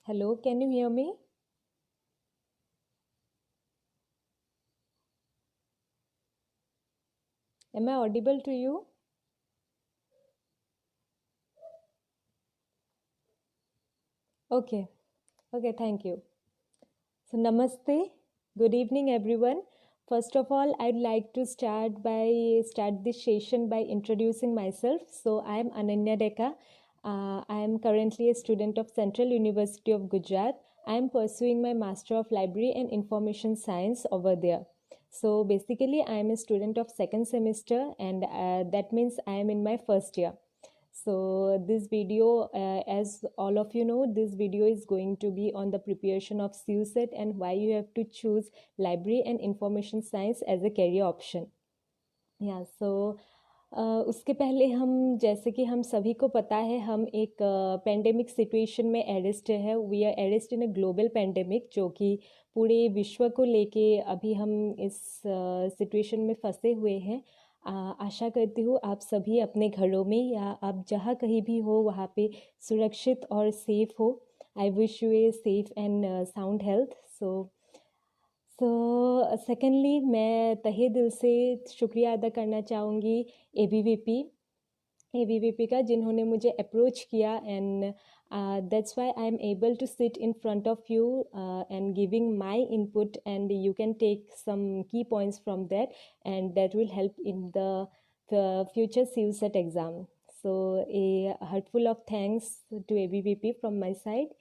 Hello, can you hear me? Am I audible to you? Okay, okay, thank you. So, namaste. Good evening, everyone. First of all, I'd like to start this session by introducing myself. So, I am Ananya Deka. I am currently a student of Central University of Gujarat. I am pursuing my Master of Library and Information Science over there. So, basically, I am a student of second semester, and that means I am in my first year. So this video, as all of you know, this video is going to be on the preparation of CUSET and why you have to choose library and information science as a career option. या सो उसके पहले हम जैसे कि हम सभी को पता है हम एक पेंडेमिक सिचुएशन में अरेस्ट है we are arrest in a global pandemic जो कि पूरे विश्व को लेके अभी हम इस सिचुएशन में फंसे हुए हैं आशा करती हूँ आप सभी अपने घरों में या आप जहाँ कहीं भी हो वहाँ पे सुरक्षित और सेफ हो I wish U a safe and sound health secondly मैं तहे दिल से शुक्रिया अदा करना चाहूँगी एबीवीपी का जिन्होंने मुझे अप्रोच किया and that's why I am able to sit in front of you and giving my input and you can take some key points from that and that will help in the future CUSET exam. So a heartful of thanks to ABVP from my side.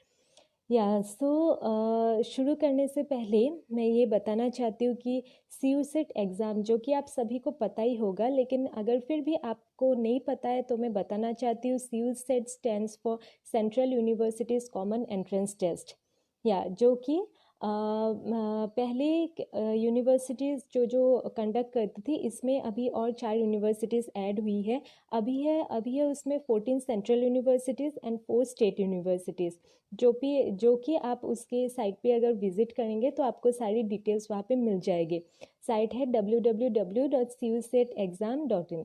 शुरू करने से पहले मैं ये बताना चाहती हूँ कि CUSET एग्ज़ाम जो कि आप सभी को पता ही होगा लेकिन अगर फिर भी आपको नहीं पता है तो मैं बताना चाहती हूँ CUSET stands for central universities common entrance test जो कि पहले यूनिवर्सिटीज़ जो कंडक्ट करती थी इसमें अभी और 4 यूनिवर्सिटीज़ ऐड हुई है अभी है उसमें 14 central universities and 4 state universities जो कि आप उसके साइट पे अगर विजिट करेंगे तो आपको सारी डिटेल्स वहाँ पे मिल जाएगी साइट है www.cusetexam.in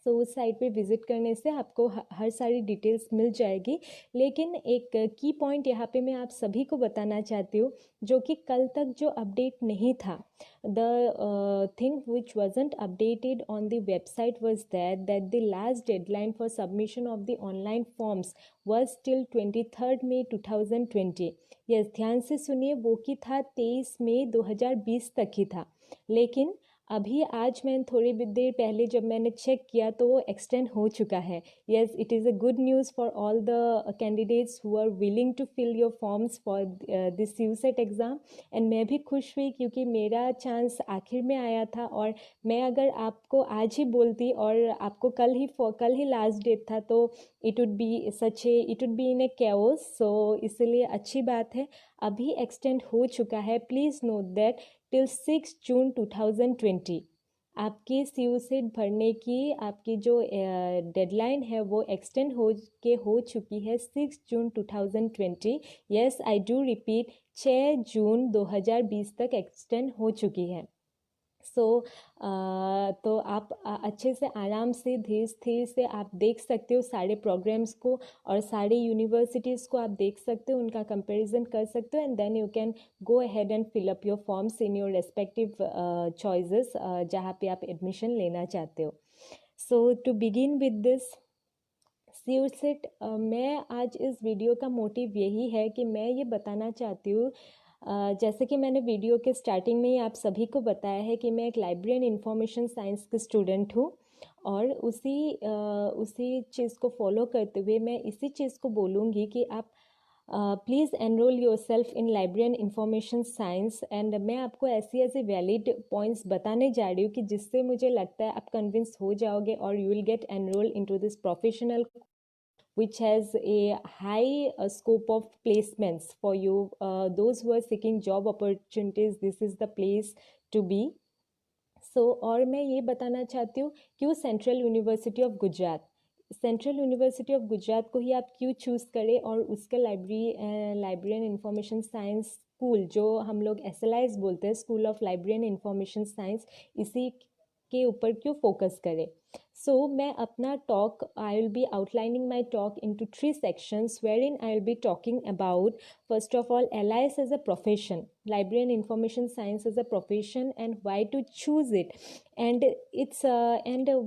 सो उस साइट पे विज़िट करने से आपको हर सारी डिटेल्स मिल जाएगी लेकिन एक की पॉइंट यहाँ पे मैं आप सभी को बताना चाहती हूँ जो कि कल तक जो अपडेट नहीं था the thing which wasn't updated on the website was that the last deadline for submission of the online forms was till 23rd May 2020 yes ध्यान से सुनिए वो कि था 23 मई 2020 तक ही था लेकिन अभी आज मैं थोड़ी देर पहले जब मैंने चेक किया तो वो एक्सटेंड हो चुका है yes it is a good news for all the candidates who are willing to fill your forms for this CUSET exam and मैं भी खुश हुई क्योंकि मेरा चांस आखिर में आया था और मैं अगर आपको आज ही बोलती और आपको कल ही लास्ट डेट था तो it would be in a chaos so इसलिए अच्छी बात है अभी एक्सटेंड हो चुका है please note that till 6 June 2020 आपकी CUSET भरने की आपकी जो डेडलाइन है वो एक्सटेंड हो चुकी है 6 June 2020 yes I do repeat 6 June 2020 तक एक्सटेंड हो चुकी है तो आप अच्छे से आराम से धीरे स्थिर से आप देख सकते हो सारे प्रोग्राम्स को और सारे यूनिवर्सिटीज़ को आप देख सकते हो उनका कंपैरिजन कर सकते हो and then you can go ahead and fill up your forms in your respective choices जहाँ पे आप एडमिशन लेना चाहते हो so to begin with this CUSET मैं आज इस वीडियो का मोटिव यही है कि मैं ये बताना चाहती हूँ जैसे कि मैंने वीडियो के स्टार्टिंग में ही आप सभी को बताया है कि मैं एक लाइब्रेरी एंड इंफॉर्मेशन साइंस की स्टूडेंट हूँ और उसी चीज़ को फॉलो करते हुए मैं इसी चीज़ को बोलूँगी कि आप please enrol your self in library and information science and मैं आपको ऐसी वैलिड पॉइंट्स बताने जा रही हूँ कि जिससे मुझे लगता है आप कन्विंस हो जाओगे और you will gate enrol into this professional which has a high scope of placements for you. Those who are seeking job opportunities, this is the place to be. और मैं ये बताना चाहती हूँ क्यों सेंट्रल यूनिवर्सिटी ऑफ गुजरात को ही आप क्यों चूज़ करें और उसका library and information science school जो हम लोग SLIS बोलते हैं school of library and information science इसी के ऊपर क्यों फोकस करें So मैं अपना talk, I will be outlining my talk into 3 sections wherein I will be talking about, first of all, LIS as a profession, Library and Information Science as a profession, and why to choose it. And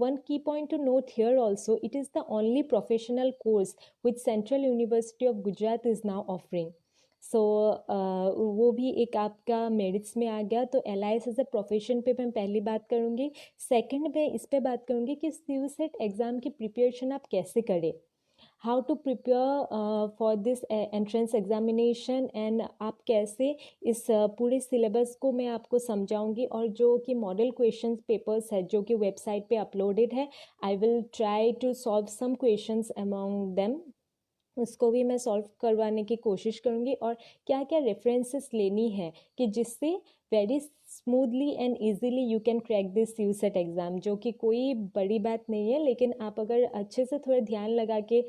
one key point to note here also, it is the only professional course which Central University of Gujarat is now offering. सो वो भी एक आपका merits में आ गया. तो LIS as a profession पे मैं पहली बात करूँगी. सेकंड मैं इस पे बात करूँगी कि CUSET एग्ज़ाम की प्रिपरेशन आप कैसे करें, how to prepare for this entrance examination, and आप कैसे इस पूरे सिलेबस को मैं आपको समझाऊंगी. और जो कि मॉडल क्वेश्चन पेपर्स है जो कि वेबसाइट पे अपलोडेड है, I will try to solve some questions among them. उसको भी मैं सॉल्व करवाने की कोशिश करूँगी. और क्या क्या रेफरेंसेस लेनी है कि जिससे very smoothly and easily you can crack this CUSET exam, जो कि कोई बड़ी बात नहीं है, लेकिन आप अगर अच्छे से थोड़ा ध्यान लगा के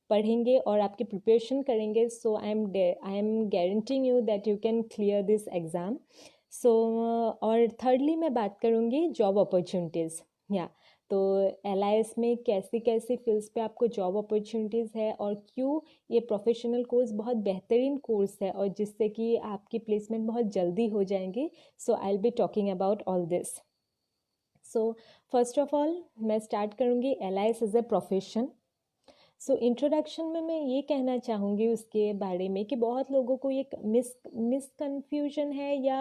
पढ़ेंगे और आपकी प्रिपरेशन करेंगे, so I am guaranteeing you that you can clear this exam. So और थर्डली मैं बात करूँगी जॉब अपॉर्चुनिटीज़. या तो LIS में कैसी कैसी फील्ड्स पे आपको जॉब अपॉर्चुनिटीज़ है और क्यों ये प्रोफेशनल कोर्स बहुत बेहतरीन कोर्स है और जिससे कि आपकी प्लेसमेंट बहुत जल्दी हो जाएंगी. So I will be talking about all this. So first of all मैं स्टार्ट करूँगी LIS as a profession. So introduction में मैं ये कहना चाहूँगी उसके बारे में कि बहुत लोगों को ये मिसकन्फ्यूजन है या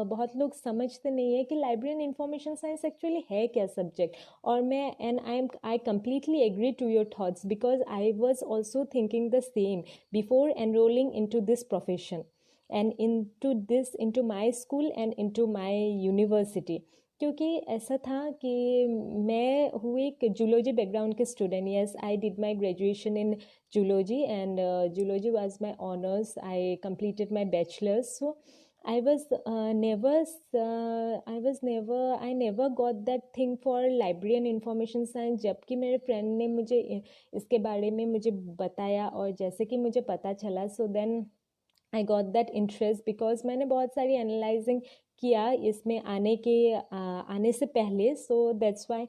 बहुत लोग समझते नहीं है कि library and information science actually है क्या सब्जेक्ट. और मैं I completely agree to your thoughts because I was also thinking the same before enrolling into this profession and into my school and into my university. क्योंकि ऐसा था कि मैं हूँ एक जूलॉजी बैकग्राउंड के student. Yes, I did my graduation in zoology and zoology was my honours. I completed my bachelor's. So I never got that thing for library and information science. जबकि मेरे फ्रेंड ने मुझे इसके बारे में मुझे बताया और जैसे कि मुझे पता चला, so then I got that interest because मैंने बहुत सारी एनालाइजिंग किया इसमें आने से पहले. So that's why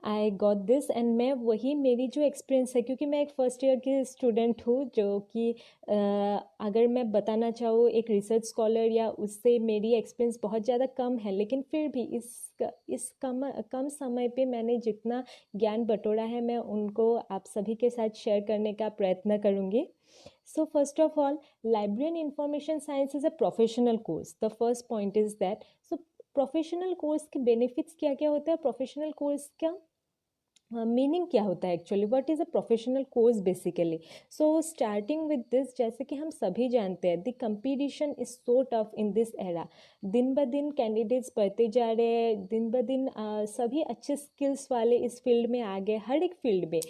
I got this. And मैं वही मेरी जो एक्सपीरियंस है, क्योंकि मैं एक फर्स्ट ईयर की स्टूडेंट हूँ जो कि अगर मैं बताना चाहूँ एक रिसर्च स्कॉलर या उससे मेरी एक्सपीरियंस बहुत ज़्यादा कम है, लेकिन फिर भी इस कम समय पे मैंने जितना ज्ञान बटोरा है मैं उनको आप सभी के साथ शेयर करने का प्रयत्न करूँगी. So first of all, library and information science is a professional course. The first point is that, so professional course के benefits क्या क्या होता है, professional course का मीनिंग क्या होता है actually, what is a professional course basically. So starting with this, जैसे कि हम सभी जानते हैं the competition is so tough in this era. दिन ब दिन कैंडिडेट्स बढ़ते जा रहे हैं, दिन ब दिन सभी अच्छे स्किल्स वाले इस फील्ड में आ गए, हर एक फील्ड में.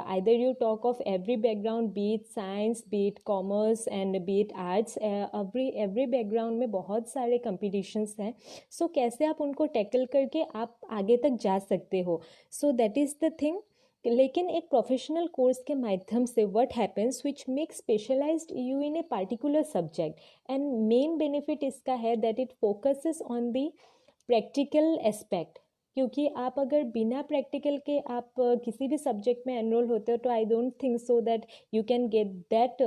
Either you talk of every background, B it science, B it commerce and B it arts, every background में बहुत सारे कंपटीशंस हैं. सो कैसे आप उनको टैकल करके आप आगे तक जा सकते हो. So that is the thing. लेकिन एक प्रोफेशनल कोर्स के माध्यम से what happens which make specialised you in a particular subject. And main benefit इसका है that it focuses on the practical aspect. क्योंकि आप अगर बिना प्रैक्टिकल के आप किसी भी सब्जेक्ट में एनरोल होते हो तो आई don't think so that you can get that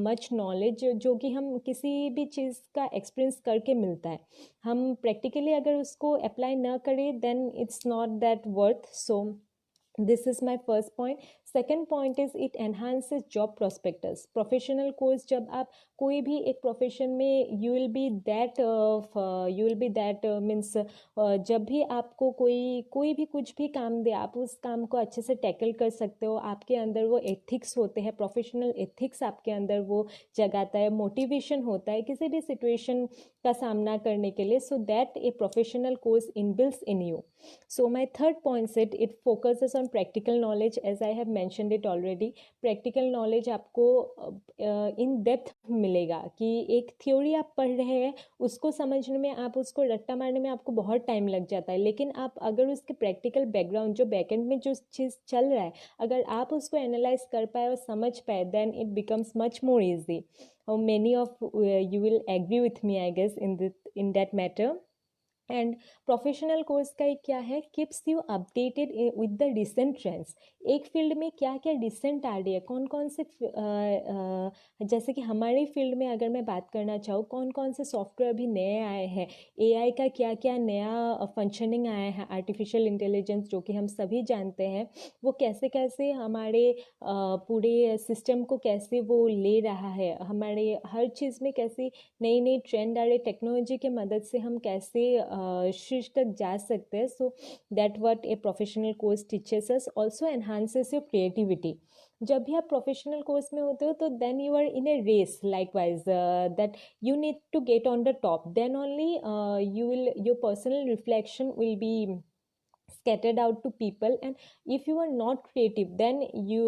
much knowledge जो कि हम किसी भी चीज़ का एक्सपीरियंस करके मिलता है. हम प्रैक्टिकली अगर उसको अप्लाई ना करें then it's not that worth. So this is my first point. Second point is it enhances job prospectus. Professional course जब आप कोई भी एक प्रोफेशन में you will be that means जब भी आपको कोई भी कुछ भी काम दे आप उस काम को अच्छे से टैकल कर सकते हो. आपके अंदर वो एथिक्स होते हैं, प्रोफेशनल एथिक्स आपके अंदर वो जगाता है, मोटिवेशन होता है किसी भी सिचुएशन का सामना करने के लिए. So that a professional course inbuilds in you. So my third point is it focuses on practical knowledge, as I have mentioned it already. Practical knowledge आपको in depth मिलेगा कि एक थ्योरी आप पढ़ रहे हैं उसको समझने में, आप उसको रट्टा मारने में आपको बहुत टाइम लग जाता है. लेकिन आप अगर उसके प्रैक्टिकल बैकग्राउंड जो बैकएंड में जो चीज़ चल रहा है अगर आप उसको एनालाइज कर पाए और समझ पाए then it becomes much more easy. Many of you will agree with me I guess in that matter. And professional course का एक क्या है, kips you updated with the recent trends. एक फील्ड में क्या क्या रिसेंट आ रही है, कौन कौन से जैसे कि हमारी फील्ड में अगर मैं बात करना चाहूँ, कौन कौन से सॉफ्टवेयर अभी नए आए हैं, एआई का क्या क्या नया फंक्शनिंग आया है, आर्टिफिशियल इंटेलिजेंस जो कि हम सभी जानते हैं, वो कैसे कैसे हमारे पूरे सिस्टम को कैसे वो ले रहा है, हमारे हर चीज़ में कैसे नई नई ट्रेंड आ रही, टेक्नोलॉजी के मदद से हम कैसे शीर्ष तक जा सकते हैं। So that what a professional course teaches us, also enhances your creativity. जब भी आप प्रोफेशनल कोर्स में होते हो तो then you are in a race likewise, that you need to get on the top, then only you will, your personal reflection will be scattered out to people, and if you are not creative then you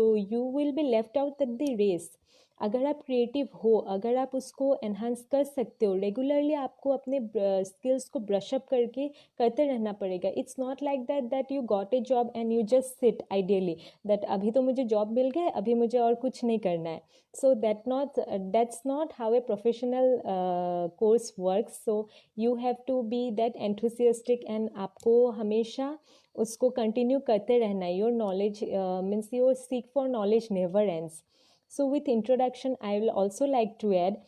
will be left out at the race। अगर आप creative हो, अगर आप उसको enhance कर सकते हो, regularly आपको अपने स्किल्स को ब्रश अप करके करते रहना पड़ेगा। It's not like that that you got a job and you just sit ideally, that अभी तो मुझे जॉब मिल गया, अभी मुझे और कुछ नहीं करना है। So that's not how a professional course works. So you have to be that enthusiastic, and आपको हमेशा उसको कंटिन्यू करते रहना है। Your knowledge means your seek for knowledge never ends. So with introduction, I will also like to add,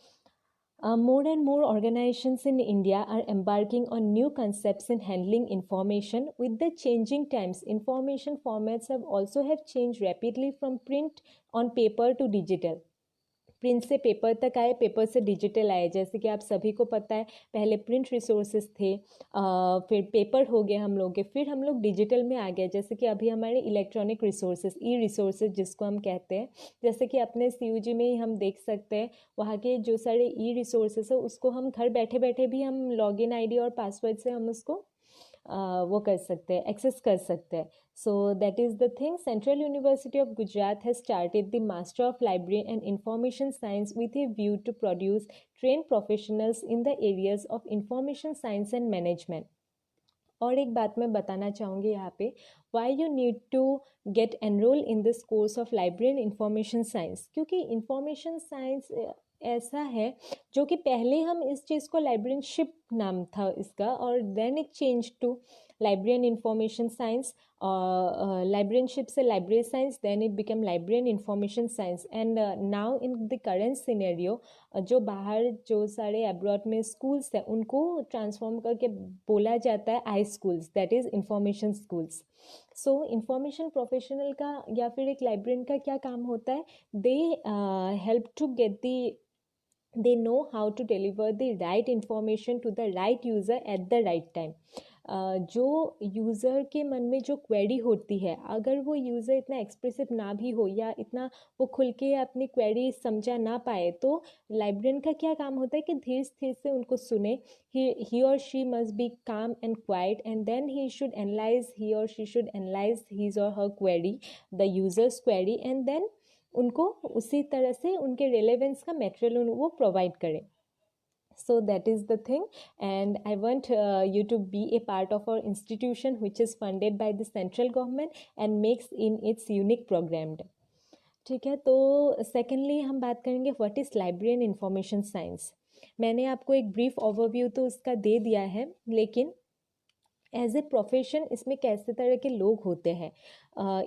more and more organizations in India are embarking on new concepts in handling information. With the changing times, information formats have changed rapidly from print on paper to digital। Print से paper तक आए, paper से digital आए। जैसे कि आप सभी को पता है, पहले प्रिंट रिसोर्सेज थे, फिर पेपर हो गए हम लोग के, फिर हम लोग डिजिटल में आ गए। जैसे कि अभी हमारे इलेक्ट्रॉनिक रिसोर्सेज, ई रिसोर्सेज जिसको हम कहते हैं, जैसे कि अपने सीयूजी में ही हम देख सकते हैं, वहाँ के जो सारे ई रिसोर्सेज है उसको हम घर बैठे बैठे भी हम लॉगिन आईडी और पासवर्ड से हम उसको वो कर सकते हैं, एक्सेस कर सकते हैं। So that is the thing. Central University of Gujarat has started the Master of Library and Information Science with a view to produce trained professionals in the areas of information science and management। और एक बात मैं बताना चाहूँगी यहाँ पे, why you need to get enrol in this course of library and information science. क्योंकि information science ऐसा है जो कि पहले हम इस चीज़ को लाइब्रेरियनशिप नाम था इसका, और then it change to library and information science, librarianship से library science, then it become library and information science. And now in the current scenario, जो बाहर जो सारे अब्रॉड में स्कूल्स हैं उनको ट्रांसफॉर्म करके बोला जाता है I schools, that is information schools. So information professional का या फिर एक लाइब्रेरियन का क्या काम होता है, they help to get the, they know how to deliver the right information to the right user at the right time। जो यूज़र के मन में जो क्वेरी होती है, अगर वो यूज़र इतना एक्सप्रेसिव ना भी हो या इतना वो खुल के अपनी क्वेरी समझा ना पाए, तो लाइब्रेरियन का क्या काम होता है कि धीरे धीरे से उनको सुने। he or she must be calm and quiet, and then he or she should analyze his or her query, the user's query, and then उनको उसी तरह से उनके रेलेवेंस का मटेरियल वो प्रोवाइड करें। So that is the thing, and I want you to be a part of our institution which is funded by the central government and makes in its unique program। ठीक है, तो secondly हम बात करेंगे what is library and information science. मैंने आपको एक brief overview तो उसका दे दिया है, लेकिन एज ए प्रोफेशन इसमें कैसे तरह के लोग होते हैं।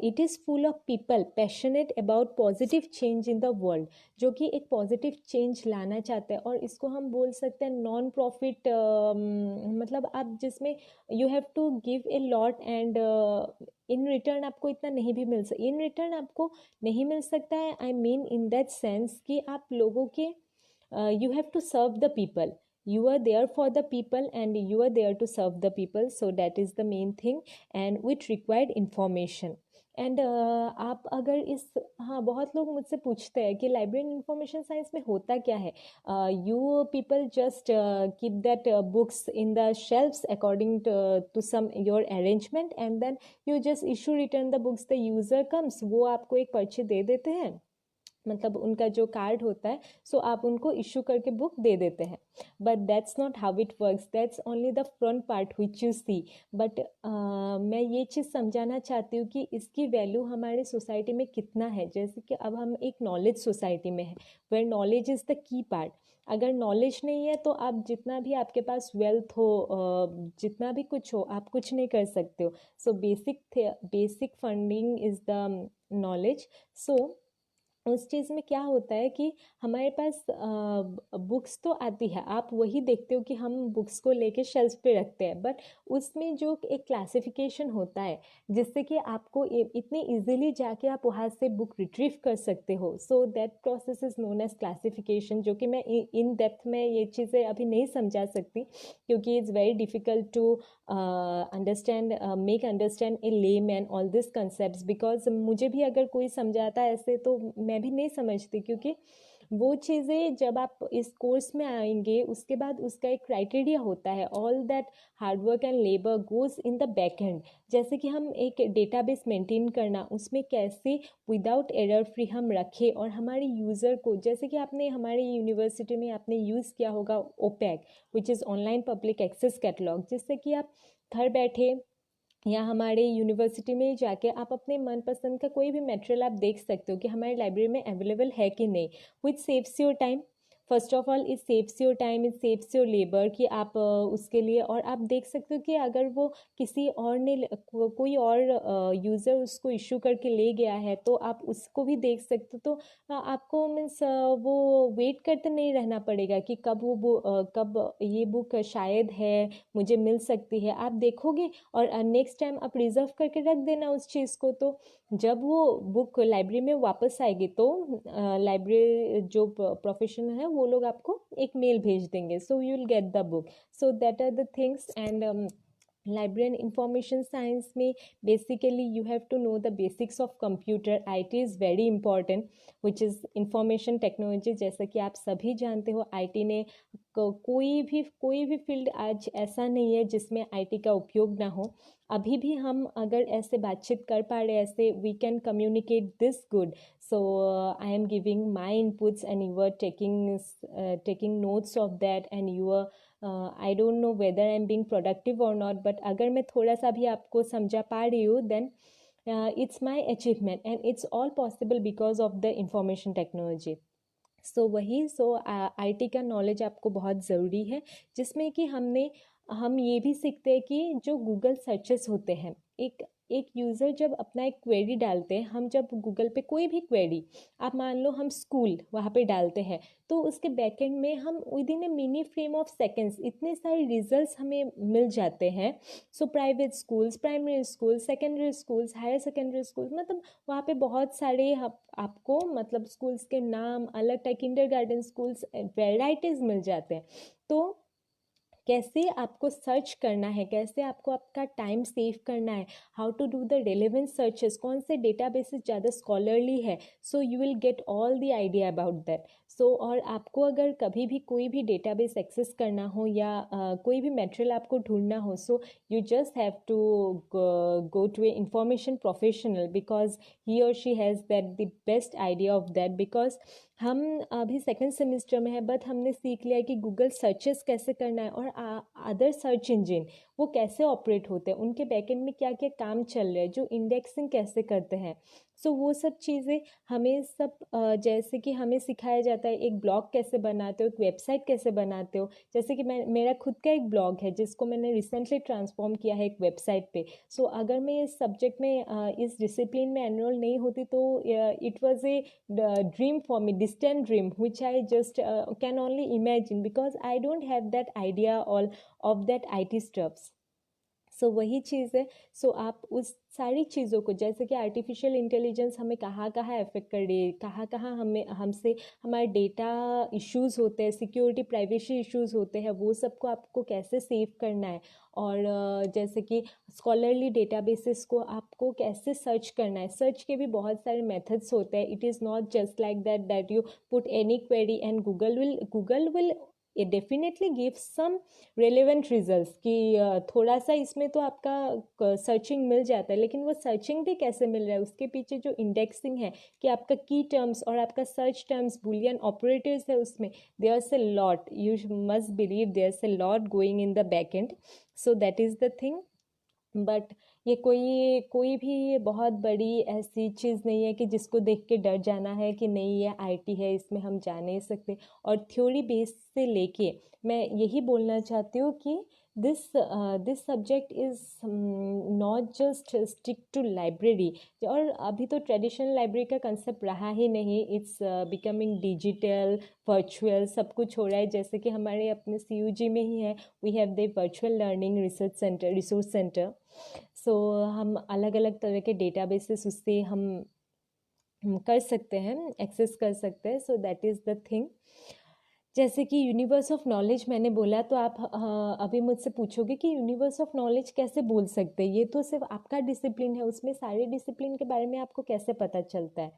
It is full of people passionate about positive change in the world, जो कि एक पॉजिटिव चेंज लाना चाहते हैं। और इसको हम बोल सकते हैं नॉन प्रॉफिट, मतलब आप जिसमें you have to give a lot and in return आपको इतना नहीं भी मिल सकता, इन रिटर्न आपको नहीं मिल सकता है। I mean in that sense कि आप लोगों के you have to serve the people, you are there for the people and you are there to serve the people। So that is the main thing and which required information। And आप अगर इस, हाँ बहुत लोग मुझसे पूछते हैं कि लाइब्रेरी एंड इंफॉर्मेशन साइंस में होता क्या है। You people just keep that books in the shelves according to some your arrangement, and then you just issue return the books, the user comes, वो आपको एक पर्ची दे देते हैं मतलब उनका जो कार्ड होता है, सो आप उनको इशू करके बुक दे देते हैं. But that's not how it works, that's only the front part which you see. But मैं ये चीज़ समझाना चाहती हूँ कि इसकी वैल्यू हमारे सोसाइटी में कितना है. जैसे कि अब हम एक नॉलेज सोसाइटी में है, where knowledge is the key part. अगर नॉलेज नहीं है तो आप जितना भी आपके पास वेल्थ हो, जितना भी कुछ हो, आप कुछ नहीं कर सकते हो. So basic funding is the knowledge. So उस चीज़ में क्या होता है कि हमारे पास बुक्स तो आती है, आप वही देखते हो कि हम बुक्स को लेके शेल्फ पे रखते हैं, बट उसमें जो एक क्लासिफिकेशन होता है जिससे कि आपको इतने इजीली जाके आप वहाँ से बुक रिट्रीव कर सकते हो. So that process is known as classification, जो कि मैं इन डेप्थ में ये चीज़ें अभी नहीं समझा सकती क्योंकि it's very difficult to understand make understand a layman all this concept. Because मुझे भी अगर कोई समझाता है ऐसे तो मैं भी नहीं समझती, क्योंकि वो चीज़ें जब आप इस कोर्स में आएंगे उसके बाद उसका एक क्राइटेरिया होता है. All that hard work and labour goes in the back and. जैसे कि हम एक डेटाबेस मेंटेन करना, उसमें कैसे विदाउट एरर फ्री हम रखें और हमारे यूज़र को, जैसे कि आपने हमारे यूनिवर्सिटी में आपने यूज़ किया होगा OPAC, which is online public access catalogue, जिससे कि आप घर बैठे या हमारे यूनिवर्सिटी में जाके आप अपने मनपसंद का कोई भी मटेरियल आप देख सकते हो कि हमारी लाइब्रेरी में अवेलेबल है कि नहीं. Which saves your time. First of all it saves your time, it saves your labour कि आप उसके लिए, और आप देख सकते हो कि अगर वो किसी और ने कोई और यूज़र उसको इशू करके ले गया है तो आप उसको भी देख सकते हो. तो आपको मीन्स वो वेट करते नहीं रहना पड़ेगा कि कब ये बुक शायद है मुझे मिल सकती है. आप देखोगे और नेक्स्ट टाइम आप रिजर्व करके रख देना उस चीज़ को. तो जब वो बुक लाइब्रेरी में वापस आएगी तो लाइब्रेरी जो प्रोफेशनल है वो लोग आपको एक मेल भेज देंगे. So you will get the book. So that are the things. And library and information science में basically you have to know the basics of computer. IT is very important, which is information technology. जैसा कि आप सभी जानते हो IT ने कोई भी फील्ड आज ऐसा नहीं है जिसमें IT का उपयोग ना हो. अभी भी हम अगर ऐसे बातचीत कर पा रहे ऐसे we can communicate this good. So I am giving my inputs and you are taking notes of that and you are I don't know whether I am being productive और नॉट, बट अगर मैं थोड़ा सा भी आपको समझा पा रही हूँ then it's my achievement and it's all possible because of the information technology. So IT का नॉलेज आपको बहुत ज़रूरी है, जिसमें कि हम ये भी सीखते हैं कि जो गूगल सर्चेस होते हैं, एक यूज़र जब अपना एक क्वेरी डालते हैं, हम जब गूगल पे कोई भी क्वेरी, आप मान लो हम स्कूल वहाँ पे डालते हैं, तो उसके बैकएंड में हम within a mini frame of seconds इतने सारे रिजल्ट्स हमें मिल जाते हैं. So private schools, primary school, secondary schools, higher secondary schools, मतलब वहाँ पे बहुत सारे आपको मतलब स्कूल्स के नाम अलग टाइप, किंडरगार्टन स्कूल्स, वेराइटीज़ मिल जाते हैं. तो कैसे आपको सर्च करना है, कैसे आपको आपका टाइम सेव करना है, how to do the relevant searches, कौन से डेटाबेसेस ज़्यादा स्कॉलरली है. So you will get all the idea about that. So और आपको अगर कभी भी कोई भी डेटाबेस एक्सेस करना हो या कोई भी मटेरियल आपको ढूंढना हो, so you just have to go to a information professional because he or she has that the best idea of that. because हम अभी सेकंड सेमेस्टर में है, बट हमने सीख लिया है कि गूगल सर्चेस कैसे करना है और अदर सर्च इंजिन वो कैसे ऑपरेट होते हैं, उनके बैकएंड में क्या क्या काम चल रहा है, जो इंडेक्सिंग कैसे करते हैं. सो वो सब चीज़ें हमें सब जैसे कि हमें सिखाया जाता है एक ब्लॉग कैसे बनाते हो, एक वेबसाइट कैसे बनाते हो. जैसे कि मेरा खुद का एक ब्लॉग है जिसको मैंने रिसेंटली ट्रांसफॉर्म किया है एक वेबसाइट पे. सो अगर मैं इस सब्जेक्ट में इस डिसिप्लिन में एनरोल नहीं होती तो it was a dream for me, distant dream which I just can only imagine because I don't have that idea all of that IT stuffs. सो वही चीज़ है. सो आप उस सारी चीज़ों को, जैसे कि आर्टिफिशियल इंटेलिजेंस हमें कहाँ कहाँ अफेक्ट कर रही है, कहाँ कहाँ हमसे हमारे डेटा इश्यूज़ होते हैं, सिक्योरिटी प्राइवेसी इश्यूज़ होते हैं, वो सबको आपको कैसे सेव करना है. और जैसे कि स्कॉलरली डेटाबेसेस को आपको कैसे सर्च करना है. सर्च के भी बहुत सारे मेथड्स होते हैं. It is not just like that you put any query and Google will definitely give some relevant results कि थोड़ा सा इसमें तो आपका सर्चिंग मिल जाता है, लेकिन वो सर्चिंग भी कैसे मिल रहा है, उसके पीछे जो इंडेक्सिंग है कि आपका की टर्म्स और आपका सर्च टर्म्स बुलियन ऑपरेटर्स है उसमें, there's a lot, you must believe there's a lot going in the back and. So that is the thing. But ये कोई कोई भी बहुत बड़ी ऐसी चीज़ नहीं है कि जिसको देख के डर जाना है कि नहीं ये आईटी है इसमें हम जा नहीं सकते. और थ्योरी बेस से लेके मैं यही बोलना चाहती हूँ कि this this subject is not just stick to library. और अभी तो ट्रेडिशनल लाइब्रेरी का कंसेप्ट रहा ही नहीं, इट्स बिकमिंग डिजिटल, वर्चुअल, सब कुछ हो रहा है. जैसे कि हमारे अपने CUG में ही है, we have the virtual learning research centre, resource centre. So हम अलग अलग तरह के डेटाबेसेस उससे हम कर सकते हैं, एक्सेस कर सकते हैं. So that is the thing. जैसे कि यूनिवर्स ऑफ नॉलेज मैंने बोला, तो आप अभी मुझसे पूछोगे कि यूनिवर्स ऑफ नॉलेज कैसे बोल सकते हैं, ये तो सिर्फ आपका डिसिप्लिन है, उसमें सारे डिसिप्लिन के बारे में आपको कैसे पता चलता है.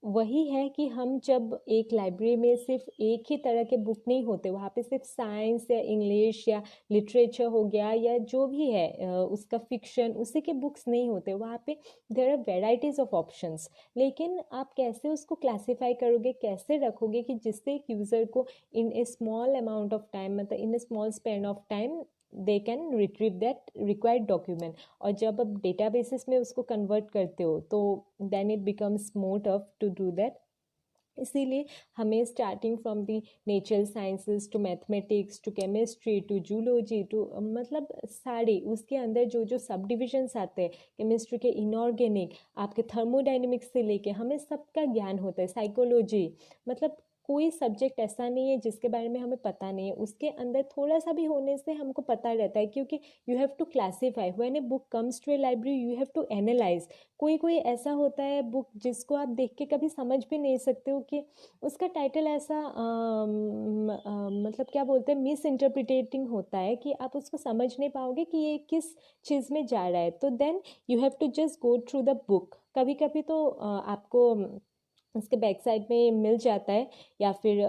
वही है कि हम जब एक लाइब्रेरी में सिर्फ एक ही तरह के बुक नहीं होते, वहाँ पे सिर्फ साइंस या इंग्लिश या लिटरेचर हो गया या जो भी है उसका फिक्शन, उसी के बुक्स नहीं होते वहाँ पे. There are varieties of options. लेकिन आप कैसे उसको क्लासीफाई करोगे, कैसे रखोगे कि जिससे एक यूज़र को in a small amount of time, मतलब in a small span of time, they can retrieve that required document. और जब आप डेटाबेसेस में उसको कन्वर्ट करते हो तो then it becomes more tough to do that. इसीलिए हमें starting from the natural sciences to mathematics to chemistry to zoology to मतलब सारे उसके अंदर जो जो सब डिविजन्स आते हैं, केमिस्ट्री के इनऑर्गेनिक, आपके थर्मोडाइनमिक्स से लेके हमें सबका ज्ञान होता है, साइकोलॉजी, मतलब कोई सब्जेक्ट ऐसा नहीं है जिसके बारे में हमें पता नहीं है. उसके अंदर थोड़ा सा भी होने से हमको पता रहता है, क्योंकि you have to classify. When a book comes to a library you have to analyse. कोई कोई ऐसा होता है बुक जिसको आप देख के कभी समझ भी नहीं सकते हो कि उसका टाइटल ऐसा मतलब क्या बोलते हैं, मिस इंटरप्रिटेटिंग होता है कि आप उसको समझ नहीं पाओगे कि ये किस चीज़ में जा रहा है. तो then you have to just go through the book. कभी कभी तो आपको उसके बैक साइड में मिल जाता है, या फिर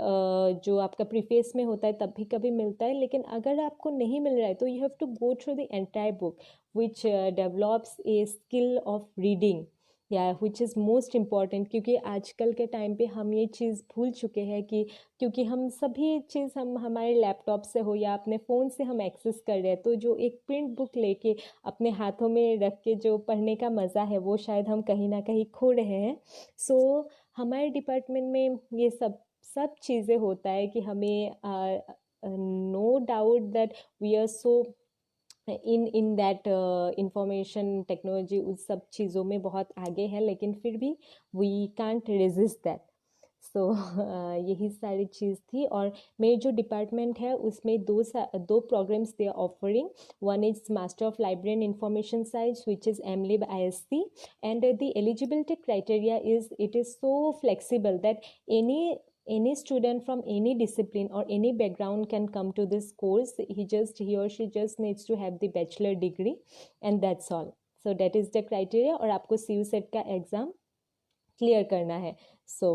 जो आपका प्रीफेस में होता है तब भी कभी मिलता है. लेकिन अगर आपको नहीं मिल रहा है तो you have to go through the entire book which develops a skill of reading, या विच इज़ मोस्ट इम्पॉर्टेंट. क्योंकि आजकल के टाइम पे हम ये चीज़ भूल चुके हैं कि क्योंकि हम सभी चीज़ हम हमारे लैपटॉप से हो या अपने फ़ोन से हम एक्सेस कर रहे हैं, तो जो एक प्रिंट बुक लेके अपने हाथों में रख के जो पढ़ने का मज़ा है वो शायद हम कहीं ना कहीं खो रहे हैं. सो हमारे डिपार्टमेंट में ये सब सब चीज़ें होता है कि हमें no doubt that we are so in that information technology उस सब चीज़ों में बहुत आगे है, लेकिन फिर भी वी कांट रेजिस्ट दैट. सो यही सारी चीज़ थी. और मेरे जो डिपार्टमेंट है उसमें दो programmes they are offering. One is master of library and information science which is MLib ISC, and the eligibility criteria is it is so flexible that any student from any discipline or any background can come to this course. He or she just needs to have the bachelor degree and that's all. So that is the criteria. और आपको CUSET का exam clear करना है. So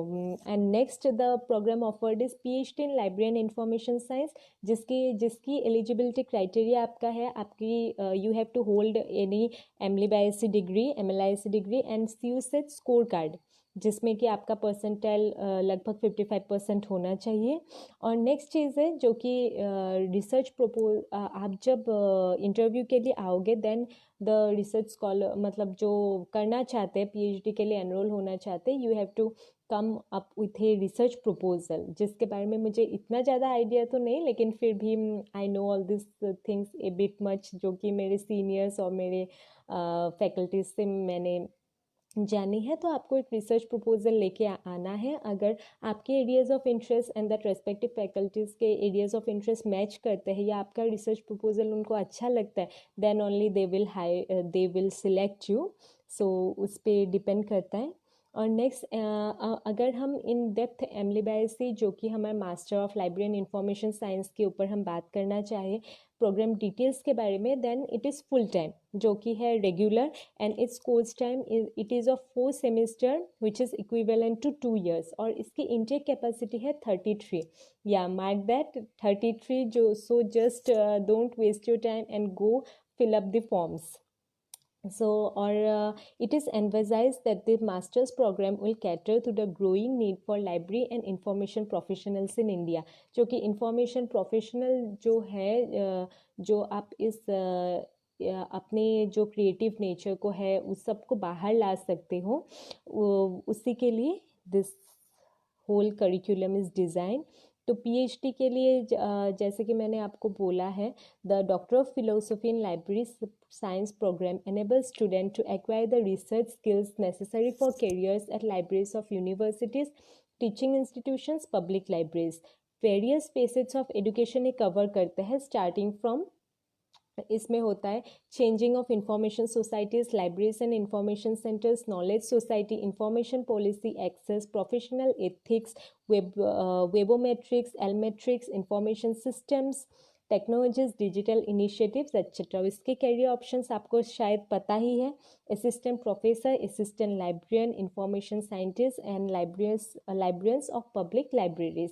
and next the programme offered is PhD in library and information science, जिसकी eligibility criteria आपका है, आपकी you have to hold any MLib ISC degree, MLISC degree and CUSET score card, जिसमें कि आपका percentile लगभग 55% होना चाहिए. और नेक्स्ट चीज़ है जो कि रिसर्च प्रपोज, आप जब इंटरव्यू के लिए आओगे देन द रिसर्च स्कॉलर, मतलब जो करना चाहते हैं PhD के लिए एनरोल होना चाहते हैं, you have to come up with a research proposal, जिसके बारे में मुझे इतना ज़्यादा आइडिया तो नहीं, लेकिन फिर भी I know all this things A bit much, जो कि मेरे सीनियर्स और मेरे फैकल्टीज से मैंने जानी है. तो आपको एक रिसर्च प्रपोजल लेके आना है. अगर आपके areas of interest and that respective faculties के एरियाज ऑफ इंटरेस्ट मैच करते हैं या आपका रिसर्च प्रपोजल उनको अच्छा लगता है, then only they will select you. So उस पर डिपेंड करता है. और नेक्स्ट अगर हम इन डेप्थ MLib ISC जो कि हमारे master of library and information science के ऊपर हम बात करना चाहें, प्रोग्राम डिटेल्स के बारे में, then it is full time जो कि है regular, and it's course time it is of 4 semester which is equivalent to 2 years, और इसकी इनटेक कैपेसिटी है 33. या मार्क दैट 33. जो so just don't waste your time and go fill up the forms. So, or it is emphasized that the master's program will cater to the growing need for library and information professionals in India. जो कि information professional जो है जो आप इस अपने जो creative nature को है उस सब को बाहर ला सकते हो, उसी के लिए this whole curriculum is design. तो पीएचडी के लिए जैसे कि मैंने आपको बोला है, the doctor of philosophy in library science programme enables students to acquire the research skills necessary for careers at libraries of universities, teaching institutions, public libraries. Various facets of education ये cover करते हैं, starting from इसमें होता है changing of information societies, libraries and information centres, knowledge society, information policy, access, professional ethics, webometrics, altmetrics, information systems, technologies, digital initiatives etcetera. इसके career options आपको शायद पता ही है, assistant professor, assistant librarian, information scientist and librarians of public libraries.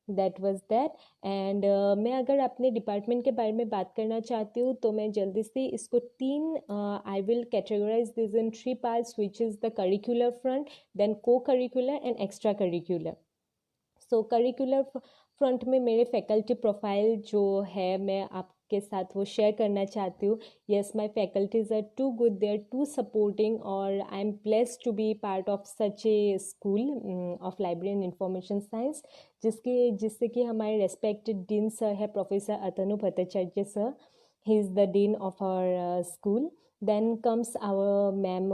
That was that. And मैं अगर अपने department के बारे में बात करना चाहती हूँ तो मैं जल्दी से इसको I will categorise this in 3 parts, which is the curricular front, then co curricular and extra curricular. So curricular front में मेरे फैकल्टी प्रोफाइल जो है मैं आपके साथ वो शेयर करना चाहती हूँ. Yes, my faculties are too good, they are too supporting, और I am blessed to be part of such a school of library and information science, जिससे कि हमारे रेस्पेक्टेड डीन सर है professor Atanu Bhattacharya sir. He is the dean of our school. Then comes our ma'am,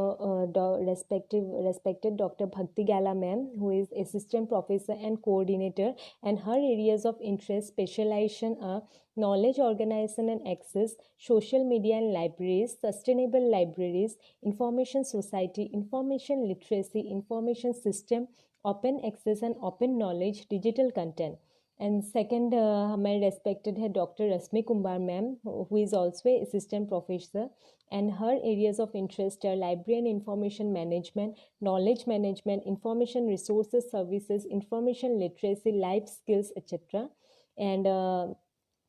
respected Dr. Bhakti Gala ma'am, who is assistant professor and coordinator, and her areas of interest specialization are knowledge organization and access, social media and libraries, sustainable libraries, information society, information literacy, information system, open access and open knowledge, digital content. And second, हमारे respected है Dr. Rasmi Kumar ma'am, who is also a assistant professor, and her areas of interest are library and information management, knowledge management, information resources services, information literacy, life skills, etc. And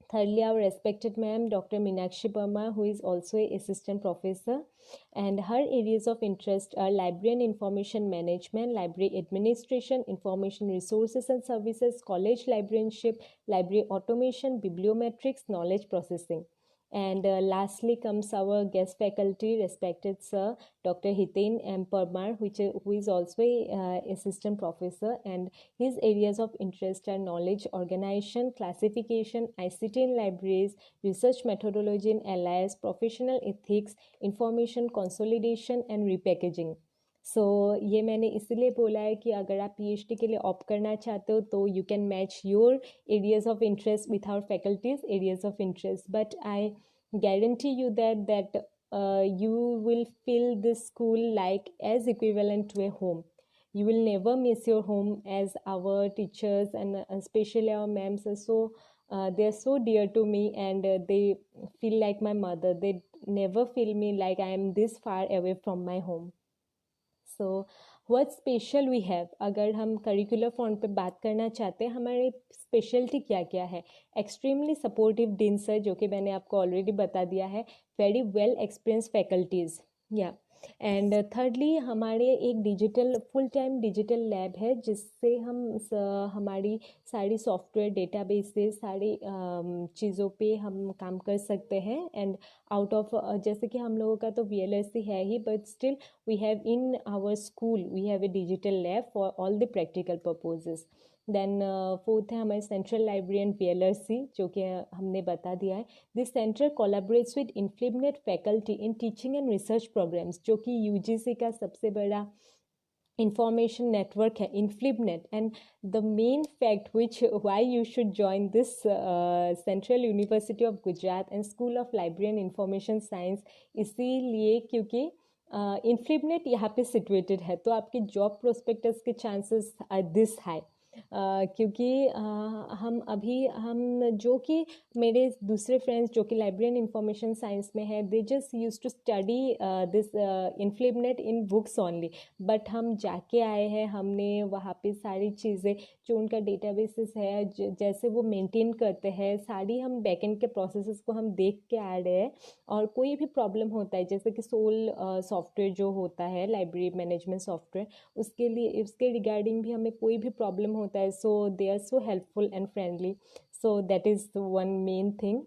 thirdly, our respected ma'am, Dr. Meenakshi Burma, who is also an assistant professor, and her areas of interest are library and information management, library administration, information resources and services, college librarianship, library automation, bibliometrics, knowledge processing. And lastly comes our guest faculty, respected sir, Dr. Hiten M. Parmar, who is also a assistant professor, and his areas of interest are knowledge organization, classification, ICT in libraries, research methodology in LIS, professional ethics, information consolidation and repackaging. सो ये मैंने इसलिए बोला है कि अगर आप PhD के लिए ऑप्ट करना चाहते हो तो you can match your areas of interest with our faculties areas of interest, but I guarantee you that you will feel this school like as equivalent to a home. You will never miss your home, as our teachers and especially our ma'ams are so they are so dear to me, and they feel like my mother. They never feel me like I am this far away from my home. So what special we have, अगर हम curricular front पे बात करना चाहते हैं हमारे speciality क्या क्या है. एक्सट्रीमली सपोर्टिव डीन सर, जो कि मैंने आपको ऑलरेडी बता दिया है, वेरी वेल एक्सपीरियंस फैकल्टीज़, या एंड थर्डली हमारे एक digital full time digital lab है, जिससे हम हमारी सारी सॉफ्टवेयर डेटाबेसेस सारी चीज़ों पे हम काम कर सकते हैं. एंड आउट ऑफ जैसे कि हम लोगों का तो VLSC है ही, but still we have in our school we have a digital lab for all the practical purposes. Then fourth है हमारे सेंट्रल लाइब्रेरी एंड VLSC, जो कि हमने बता दिया है. This centre collaborates with INFLIBNET faculty in teaching and research programmes, जो कि UGC का सबसे बड़ा information network है, INFLIBNET. And the main fact which why you should join this central university of Gujarat and school of library and information science, इसीलिए क्योंकि इन्फ्लिबनेट यहाँ पे सिचुएटेड है, तो आपके जॉब प्रोस्पेक्टस के चांसेस आर दिस हाई. क्योंकि हम जो कि मेरे दूसरे फ्रेंड्स जो कि लाइब्रेरी एंड इंफॉर्मेशन साइंस में है, they just use to study this INFLIBNET in books only, but हम जाके आए हैं, हमने वहाँ पे सारी चीज़ें जो उनका डेटाबेसेस है जैसे वो मेंटेन करते हैं, सारी हम बैकएंड के प्रोसेसेस को हम देख के आ रहे हैं। और कोई भी प्रॉब्लम होता है जैसे कि सोल सॉफ्टवेयर जो होता है लाइब्रेरी मैनेजमेंट सॉफ्टवेयर, उसके रिगार्डिंग भी हमें कोई भी प्रॉब्लम होता है, so they are so helpful and friendly, so that is one main thing.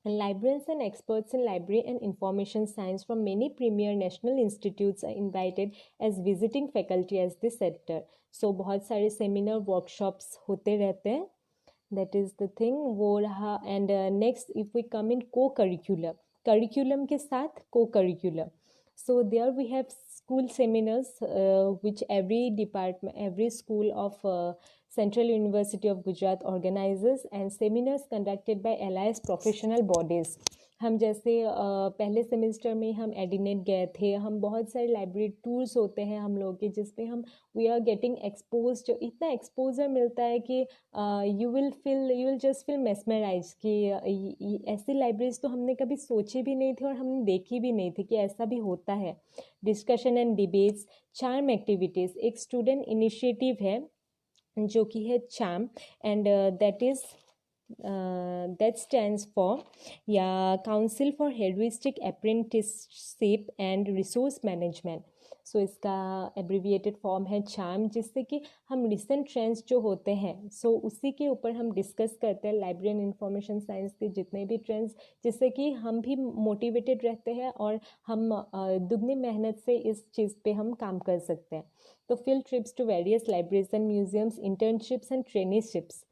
And librarians and experts in library and information science from many premier national institutes are invited as visiting faculty as the center. So बहुत सारे seminar workshops होते रहते हैं, that is the thing वो रहा। And next if we come in co curricular, curriculum के साथ co curricular, so there we have school seminars which every department, every school of Central University of Gujarat organizes, and seminars conducted by LIS professional bodies. हम जैसे पहले semester में हम एडिनेट गए थे, हम बहुत सारे लाइब्रेरी टूर्स होते हैं हम लोग के, जिसमें हम वी आर गेटिंग एक्सपोज्ड, इतना एक्सपोजर मिलता है कि you will just feel mesmerise कि ऐसी लाइब्रेरीज तो हमने कभी सोची भी नहीं थी और हमने देखी भी नहीं थी कि ऐसा भी होता है। Discussion and debates, CHARM activities, एक स्टूडेंट इनिशिएटिव है जो कि है CHARM, and that stands for या council for heuristic apprenticeship and resource management. So इसका एब्रीविएटेड फॉर्म है चार्म, जिससे कि हम रिसेंट ट्रेंड्स जो होते हैं सो उसी के ऊपर हम डिस्कस करते हैं लाइब्रेरी एंड इंफॉर्मेशन साइंस के जितने भी ट्रेंड्स, जिससे कि हम भी मोटिवेटेड रहते हैं और हम दुगनी मेहनत से इस चीज़ पे हम काम कर सकते हैं। तो field trips to various libraries and museums, internships and traineeships,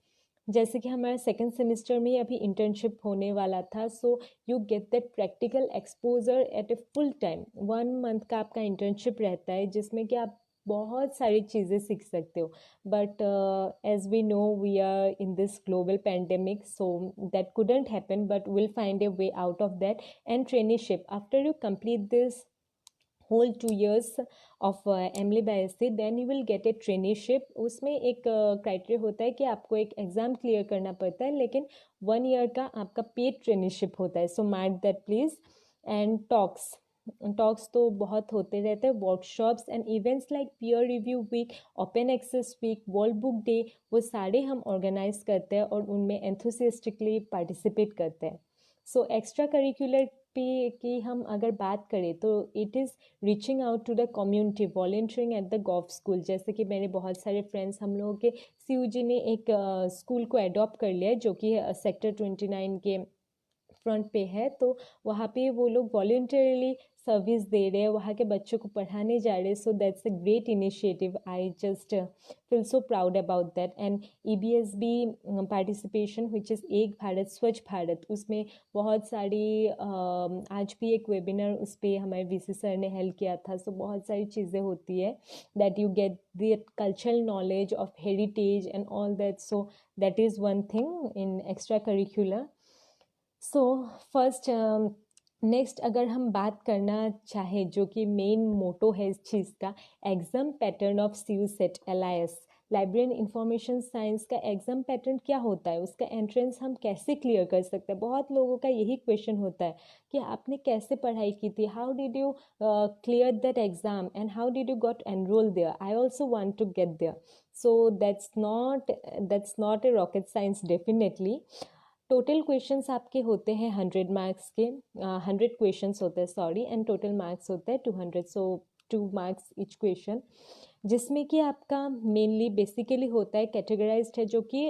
जैसे कि हमारा सेकेंड सेमेस्टर में अभी इंटर्नशिप होने वाला था, so you get that practical exposure at a full time. 1 month का आपका इंटर्नशिप रहता है जिसमें कि आप बहुत सारी चीज़ें सीख सकते हो, but as we know we are in this global pandemic, so that couldn't happen, but will find a way out of that. And traineeship, after you complete this whole 2 years of MLib बायसी, then you will get a traineeship. उसमें एक criteria होता है कि आपको एक exam clear करना पड़ता है, लेकिन 1 ईयर का आपका पेड ट्रेनीशिप होता है, so mark that please. And talks तो बहुत होते रहते हैं, workshops and events like peer review week, open access week, world book day, वो सारे हम ऑर्गेनाइज करते हैं और उनमें एंथुसियास्टिकली पार्टिसिपेट करते हैं। सो एक्स्ट्रा करिकुलर पे की हम अगर बात करें तो it is reaching out to the community, volunteering at the gov school. जैसे कि मेरे बहुत सारे फ्रेंड्स, हम लोगों के CUG ने एक स्कूल को अडॉप्ट कर लिया है जो कि सेक्टर 29 के फ्रंट पे है, तो वहाँ पे वो लोग वॉलेंटरली सर्विस दे रहे हैं, वहाँ के बच्चों को पढ़ाने जा रहे हैं, so that's a great initiative, I just feel so proud about that. And EBSB participation which is एक भारत स्वच्छ भारत, उसमें बहुत सारी आज भी एक वेबिनार उस पर हमारे VC सर ने हेल्प किया था, सो बहुत सारी चीज़ें होती है that you get the cultural knowledge of heritage and all that, so that is one thing in extra curricular. So first next अगर हम बात करना चाहे जो कि मेन मोटो है इस चीज़ का, exam pattern of CUSET LIS, library and information science का एग्ज़ाम पैटर्न क्या होता है, उसका एंट्रेंस हम कैसे क्लियर कर सकते हैं। बहुत लोगों का यही क्वेश्चन होता है कि आपने कैसे पढ़ाई की थी, how did you clear that exam and how did you got enrol there, I also want to get there. So that's not a rocket science definitely. Total questions आपके होते हैं 100 मार्क्स के, 100 क्वेश्चंस होते हैं सॉरी, एंड टोटल मार्क्स होते हैं 200, सो 2 marks each question, जिसमें कि आपका मेनली बेसिकली होता है कैटेगराइज्ड है जो कि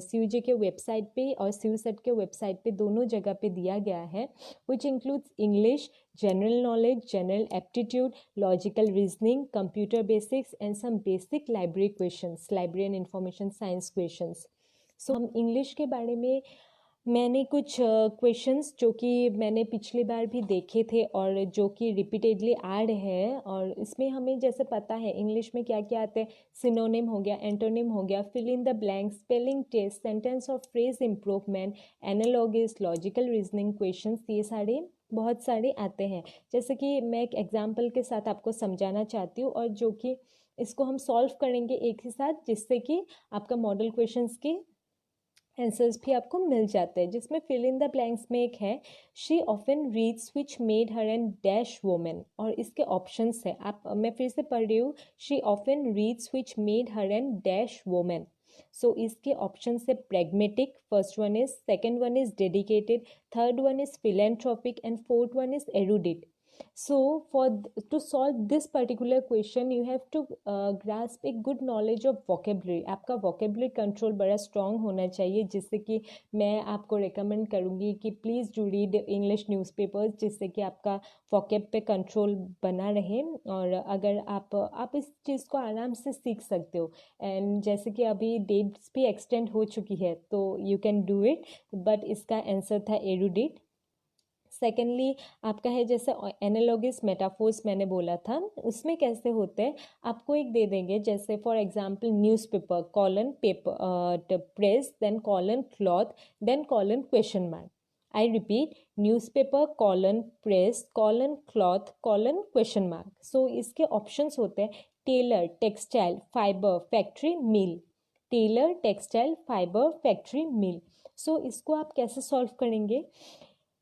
CUG के वेबसाइट पे और CUSET के वेबसाइट पे दोनों जगह पे दिया गया है, which includes English, general knowledge, general aptitude, logical reasoning, computer basics and some basic library questions, library and information science questions. So हम इंग्लिश के बारे में मैंने कुछ क्वेश्चंस जो कि मैंने पिछली बार भी देखे थे और जो कि रिपीटेडली आ रहे हैं, और इसमें हमें जैसे पता है इंग्लिश में क्या क्या आते हैं, सिनोनिम हो गया, एंटोनिम हो गया, fill in the blank, spelling test, sentence और phrase improvement, analogies, logical reasoning questions, ये सारे बहुत सारे आते हैं। जैसे कि मैं एक एग्जांपल के साथ आपको समझाना चाहती हूँ, और जो कि इसको हम सॉल्व करेंगे एक ही साथ, जिससे कि आपका मॉडल क्वेश्चंस के आंसर्स भी आपको मिल जाते हैं। जिसमें फिल इन द ब्लैंक्स में एक है, she often reads which made her an dash women, और इसके ऑप्शंस है, आप मैं फिर से पढ़ रही हूँ, she often reads which made her an dash women. So इसके ऑप्शन है pragmatic, first one is, second one is dedicated, third one is philanthropic, and fourth one is erudite. So to solve this particular question you have to grasp a good knowledge of vocabulary. आपका vocabulary control बड़ा strong होना चाहिए, जिससे कि मैं आपको recommend करूँगी कि please do read English newspapers, जिससे कि आपका vocab पे control बना रहे, और अगर आप इस चीज़ को आराम से सीख सकते हो। एंड जैसे कि अभी डेट्स भी एक्सटेंड हो चुकी है, तो you can do it, but इसका आंसर था एरुडिट। सेकेंडली आपका है जैसे एनालॉगस मेटाफोर्स मैंने बोला था, उसमें कैसे होते हैं, आपको एक दे देंगे, जैसे for example newspaper colon paper press, then colon cloth, then colon question mark. I repeat, newspaper colon press colon cloth colon question mark. So इसके ऑप्शंस होते हैं tailor, textile, fibre, factory, mill. Tailor, textile, fibre, factory, mill. So इसको आप कैसे solve करेंगे,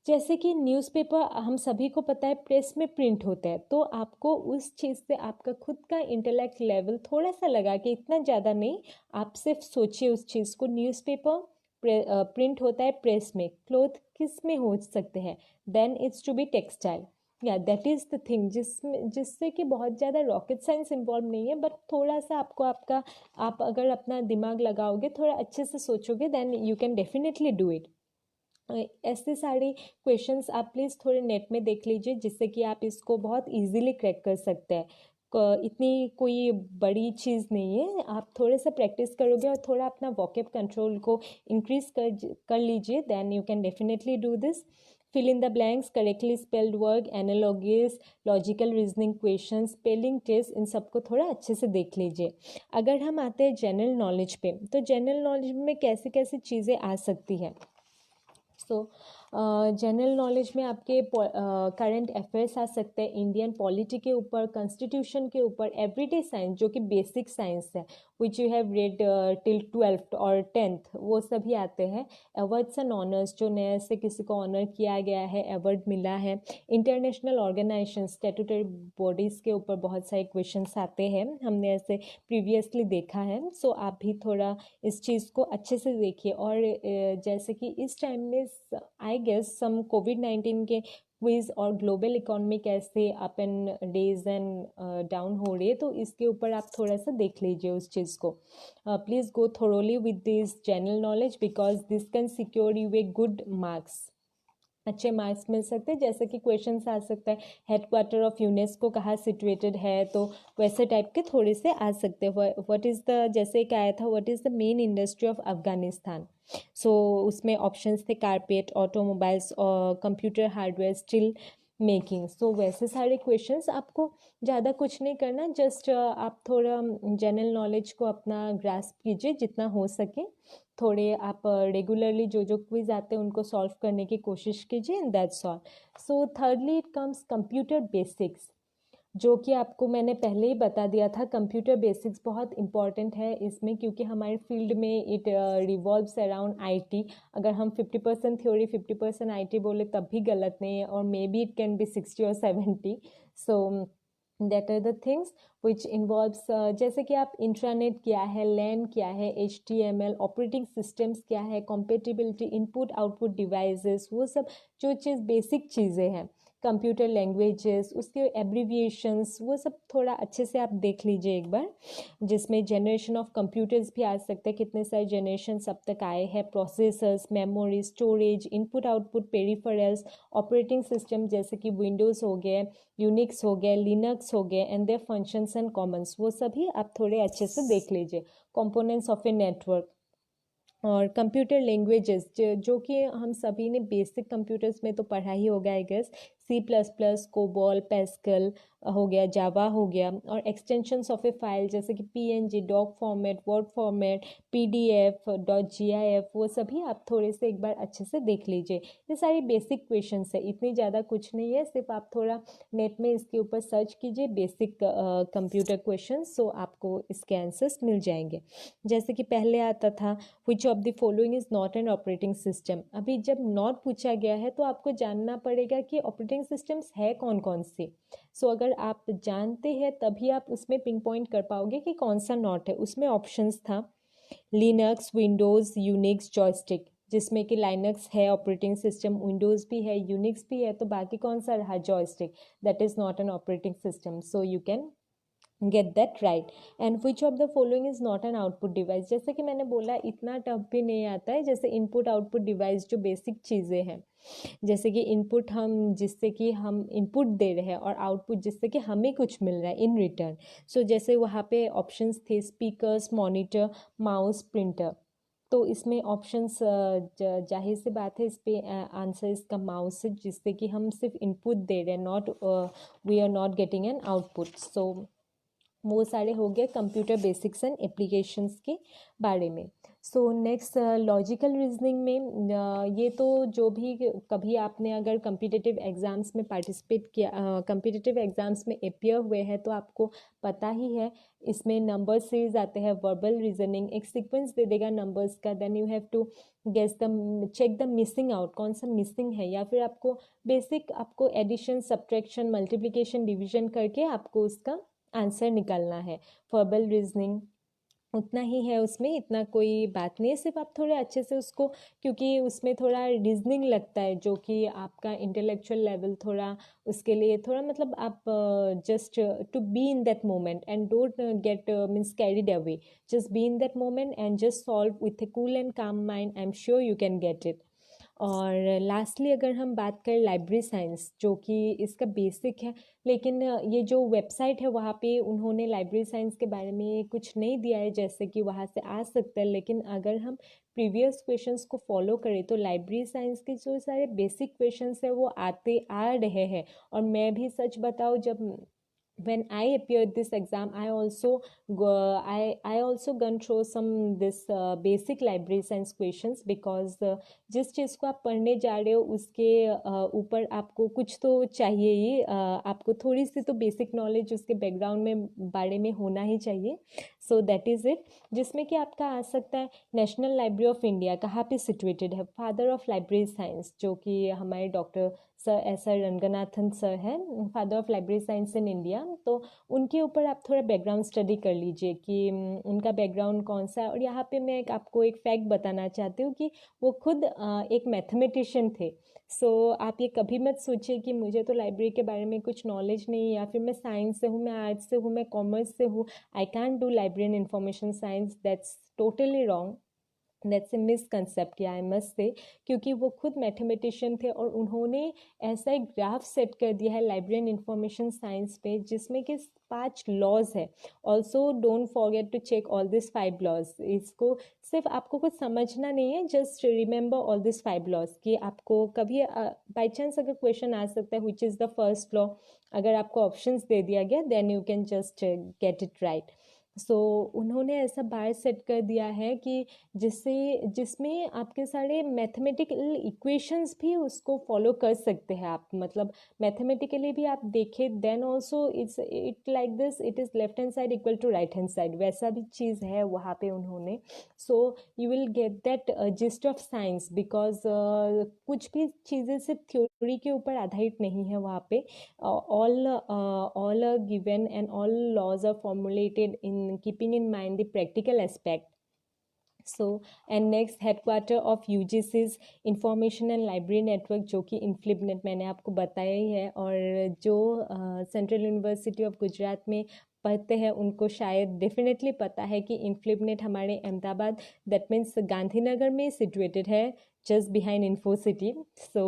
जैसे कि newspaper हम सभी को पता है प्रेस में प्रिंट होता है, तो आपको उस चीज़ से आपका खुद का इंटेलेक्ट लेवल थोड़ा सा लगा के, इतना ज़्यादा नहीं, आप सिर्फ सोचिए उस चीज़ को। न्यूज़पेपर प्रिंट होता है प्रेस में, क्लोथ किस में हो सकते हैं, then it's to be textile. या दैट इज़ द थिंग जिससे कि बहुत ज़्यादा रॉकेट साइंस इन्वॉल्व नहीं है, बट थोड़ा सा आपको आप अगर अपना दिमाग लगाओगे, थोड़ा अच्छे से सोचोगे, then you can definitely do it. ऐसे सारे क्वेश्चंस आप प्लीज़ थोड़े नेट में देख लीजिए, जिससे कि आप इसको बहुत इजीली क्रैक कर सकते हैं। इतनी कोई बड़ी चीज़ नहीं है, आप थोड़े सा प्रैक्टिस करोगे और थोड़ा अपना वॉकेब कंट्रोल को इंक्रीज कर लीजिए, then you can definitely do this. Fill in the blanks, correctly spelled word, analogies, logical reasoning question, spelling test, इन सबको थोड़ा अच्छे से देख लीजिए। अगर हम आते हैं जनरल नॉलेज पे, तो जनरल नॉलेज में कैसी कैसी चीज़ें आ सकती हैं। सो जनरल नॉलेज में आपके करंट अफेयर्स आ सकते हैं, इंडियन पॉलिटी के ऊपर, कॉन्स्टिट्यूशन के ऊपर, एवरीडे साइंस जो कि बेसिक साइंस है, which you have read till 12th और 10th, वो सभी आते हैं। अवार्ड्स एंड ऑनर्स, जो नए से किसी को ऑनर किया गया है, अवार्ड मिला है। इंटरनेशनल ऑर्गेनाइजेशन, स्टैट्यूटरी बॉडीज़ के ऊपर बहुत सारे क्वेश्चंस आते हैं, हमने ऐसे प्रीवियसली देखा है। सो आप भी थोड़ा इस चीज़ को अच्छे से देखिए। और जैसे कि इस टाइम में आई गेस सम कोविड-19 के क्विज और ग्लोबल इकोनॉमी कैसे up and days and down हो रही है, तो इसके ऊपर आप थोड़ा सा देख लीजिए उस चीज़ को। Please go thoroughly with this general knowledge, because this can secure U a good marks, अच्छे मार्क्स मिल सकते हैं। जैसे कि क्वेश्चन आ सकता है हेडक्वार्टर ऑफ यूनेस्को कहाँ सिचुएटेड है, तो वैसे टाइप के थोड़े से आ सकते हैं। व्हाट इज़ द, जैसे एक आया था, what is the main industry of Afghanistan. So उसमें ऑप्शंस थे कारपेट, ऑटोमोबाइल्स, और computer hardware, steel making. So वैसे सारे क्वेश्चंस, आपको ज़्यादा कुछ नहीं करना, जस्ट आप थोड़ा जनरल नॉलेज को अपना ग्रास्प कीजिए जितना हो सके। थोड़े आप रेगुलरली जो क्विज आते हैं उनको सॉल्व करने की कोशिश कीजिए, and that's all. So thirdly it comes computer basics, जो कि आपको मैंने पहले ही बता दिया था। कंप्यूटर बेसिक्स बहुत इंपॉर्टेंट है इसमें, क्योंकि हमारे फील्ड में इट रिवॉल्व्स अराउंड आईटी। अगर हम 50% थ्योरी 50% आईटी बोले तब भी गलत नहीं है, और maybe it can be 60 और 70। So that are the things which involves, जैसे कि आप इंट्रानेट क्या है, लैन क्या है, HTML, ऑपरेटिंग सिस्टम्स क्या है, कॉम्पेटिबिलिटी, इनपुट आउटपुट डिवाइसेस, वो सब जो चीज़ बेसिक चीज़ें हैं, कंप्यूटर लैंग्वेजेस, उसके एब्रीविएशंस, वो सब थोड़ा अच्छे से आप देख लीजिए एक बार। जिसमें जनरेशन ऑफ कंप्यूटर्स भी आ सकते हैं, कितने सारे जनरेशन अब तक आए हैं, processors, memory, storage, input output, peripherals, operating system जैसे कि विंडोज़ हो गए, यूनिक्स हो गए, लिनक्स हो गए, and their functions and Commons, वो सभी आप थोड़े अच्छे से देख लीजिए। कंपोनेंट्स ऑफ ए नेटवर्क, और कंप्यूटर लैंग्वेजेस जो कि हम सभी ने बेसिक कंप्यूटर्स में तो पढ़ा ही होगा I guess, C++, COBOL, Pascal हो गया, जावा हो गया, और एक्सटेंशंस ऑफ ए फाइल जैसे कि PNG, dock format, word format, PDF, .gif, वो सभी आप थोड़े से एक बार अच्छे से देख लीजिए। ये सारी बेसिक क्वेश्चंस है, इतनी ज़्यादा कुछ नहीं है, सिर्फ आप थोड़ा नेट में इसके ऊपर सर्च कीजिए बेसिक कंप्यूटर क्वेश्चंस, सो आपको इसके आंसर्स मिल जाएंगे। जैसे कि पहले आता था which of the following is not an operating system. अभी जब नॉट पूछा गया है तो आपको जानना पड़ेगा कि ऑपरेटिंग सिस्टम्स है कौन कौन से। सो अगर आप जानते हैं तभी आप उसमें पिन पॉइंट कर पाओगे कि कौन सा नॉट है। उसमें ऑप्शंस था लिनक्स, विंडोज़, यूनिक्स, जॉयस्टिक, जिसमें कि लाइनक्स है ऑपरेटिंग सिस्टम, विंडोज़ भी है, यूनिक्स भी है, तो बाकी कौन सा रहा, joystick, that is not an operating system, so you can get that right. And which of the following is not an output device. जैसे कि मैंने बोला इतना टफ भी नहीं आता है, जैसे इनपुट आउटपुट डिवाइस जो बेसिक चीज़ें हैं, जैसे कि इनपुट हम जिससे कि हम इनपुट दे रहे हैं और आउटपुट जिससे कि हमें कुछ मिल रहा है इन रिटर्न। सो जैसे वहाँ पे ऑप्शंस थे स्पीकर्स, मॉनिटर, माउस, प्रिंटर। तो इसमें ऑप्शंस जाहिर सी बात है, इस पे आंसर इसका माउस है, जिससे कि हम सिर्फ इनपुट दे रहे हैं, not we are not getting an output. So वो सारे हो गए कंप्यूटर बेसिक्स एंड एप्लीकेशंस के बारे में। सो नेक्स्ट लॉजिकल रीजनिंग में ये तो जो भी कभी आपने अगर कम्पिटिटिव एग्ज़ाम्स में पार्टिसिपेट किया, कम्पिटिटिव एग्ज़ाम्स में अपियर हुए हैं तो आपको पता ही है, इसमें नंबर सीरीज आते हैं, वर्बल रीजनिंग, एक सीक्वेंस दे देगा नंबर्स का, then you have to guess the, check the missing out, कौन सा मिसिंग है, या फिर आपको बेसिक आपको एडिशन, सब्ट्रैक्शन, मल्टीप्लिकेशन, डिवीजन करके आपको उसका आंसर निकालना है। वर्बल रीजनिंग उतना ही है, उसमें इतना कोई बात नहीं है, सिर्फ आप थोड़े अच्छे से उसको, क्योंकि उसमें थोड़ा रीजनिंग लगता है जो कि आपका इंटेलेक्चुअल लेवल थोड़ा, उसके लिए थोड़ा मतलब आप just to be in that moment and don't get means carried away, just be in that moment and just solve with a cool and calm mind, I am sure you can get it. और lastly अगर हम बात करें library science, जो कि इसका basic है, लेकिन ये जो वेबसाइट है वहाँ पे उन्होंने लाइब्रेरी साइंस के बारे में कुछ नहीं दिया है, जैसे कि वहाँ से आ सकता है, लेकिन अगर हम प्रीवियस क्वेश्चंस को फॉलो करें तो लाइब्रेरी साइंस के जो सारे बेसिक क्वेश्चंस है वो आते आ रहे हैं। और मैं भी सच बताऊँ, जब when I appeared this exam, I also gone through some this basic library science questions, because जिस चीज़ को आप पढ़ने जा रहे हो उसके ऊपर आपको कुछ तो चाहिए ही, आपको थोड़ी सी तो बेसिक नॉलेज उसके बैकग्राउंड में बारे में होना ही चाहिए। सो दैट इज़ इट, जिसमें कि आपका आ सकता है नेशनल लाइब्रेरी ऑफ इंडिया कहाँ पे सिचुएटेड है, फादर ऑफ लाइब्रेरी साइंस जो कि हमारे doctor sir S R Ranganathan sir हैं, father of library science in India, तो उनके ऊपर आप थोड़ा बैकग्राउंड स्टडी कर लीजिए कि उनका बैकग्राउंड कौन सा है। और यहाँ पे मैं आपको एक फैक्ट बताना चाहती हूँ कि वो खुद एक मैथमेटिशियन थे। सो आप ये कभी मत सोचिए कि मुझे तो लाइब्रेरी के बारे में कुछ नॉलेज नहीं है, या फिर मैं साइंस से हूँ, मैं आर्ट्स से हूँ, मैं कॉमर्स से हूँ, I can do library and information science, that's totally wrong, that's a misconcept, या आई मस्ट से, क्योंकि वो खुद मैथमेटिशियन थे और उन्होंने ऐसा एक ग्राफ सेट कर दिया है लाइब्रेरी एंड इंफॉर्मेशन साइंस पे, जिसमें कि 5 लॉज है। Also don't forget to check all this 5 laws. इसको सिर्फ आपको कुछ समझना नहीं है, just remember all this 5 laws, कि आपको कभी बाई चांस अगर क्वेश्चन आ सकता है which is the first law, अगर आपको ऑप्शंस दे दिया गया then you can just get it right. So उन्होंने ऐसा बार सेट कर दिया है कि जिसमें आपके सारे मैथमेटिकल इक्वेशंस भी उसको फॉलो कर सकते हैं आप, मतलब मैथमेटिकली भी आप देखें then also it like this, it is left hand side equal to right hand side, वैसा भी चीज़ है वहाँ पे उन्होंने। So you will get that gist of science, because कुछ भी चीज़ें सिर्फ थ्योरी के ऊपर आधारित नहीं है वहाँ पे, all are given and all laws are formulated in keeping in mind the practical aspect. So and next headquarter of UGC's information and library network, जो कि इन्फ्लिबनेट मैंने आपको बताया ही है, और जो सेंट्रल यूनिवर्सिटी ऑफ गुजरात में पढ़ते हैं उनको शायद डेफिनेटली पता है कि इन्फ्लिबनेट हमारे अहमदाबाद, दैट मीन्स गांधीनगर में सिचुएटेड है, जस्ट बिहाइंड इन्फोसिटी। सो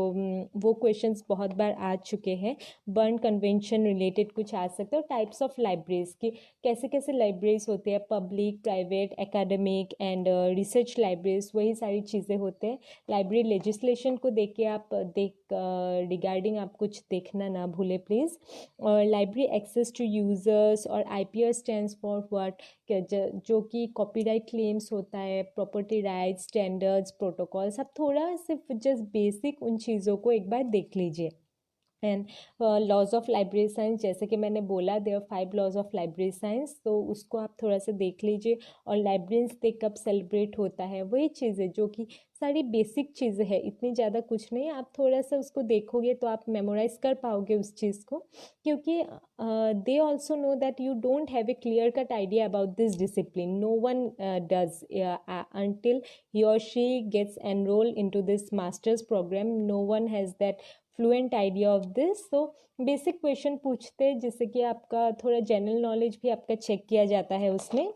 वो क्वेश्चंस बहुत बार आ चुके हैं। बर्न कन्वेंशन रिलेटेड कुछ आ सकते हैं, और टाइप्स ऑफ लाइब्रेरीज की कैसे कैसे लाइब्रेरीज होती है, public, private, academic and research libraries, वही सारी चीज़ें होते हैं। लाइब्रेरी लेजिस्लेशन को देख के आप रिगार्डिंग आप कुछ देखना ना भूले प्लीज़। और लाइब्रेरी एक्सेस टू यूजर्स, और IPR स्टैंड्स फॉर व्हाट, जो कि कॉपीराइट क्लेम्स होता है, प्रॉपर्टी राइट्स, स्टैंडर्ड्स, प्रोटोकॉल्स, आप थोड़ा सिर्फ जस्ट बेसिक उन चीज़ों को एक बार देख लीजिए। And laws of library science, जैसे कि मैंने बोला there 5 laws of library science, तो उसको आप थोड़ा सा देख लीजिए। और लाइब्रेरियंस डे कब सेलिब्रेट होता है, वही चीज़ें जो कि सारी बेसिक चीज़ें हैं, इतनी ज़्यादा कुछ नहीं। आप थोड़ा सा उसको देखोगे तो आप मेमोराइज कर पाओगे उस चीज़ को, क्योंकि they also know that you don't have a clear cut idea about this discipline. No one does until he or she gets enrolled into this master's program, no one has that fluent idea of this. So basic question पूछते हैं, जिससे कि आपका थोड़ा general knowledge भी आपका check किया जाता है उसमें।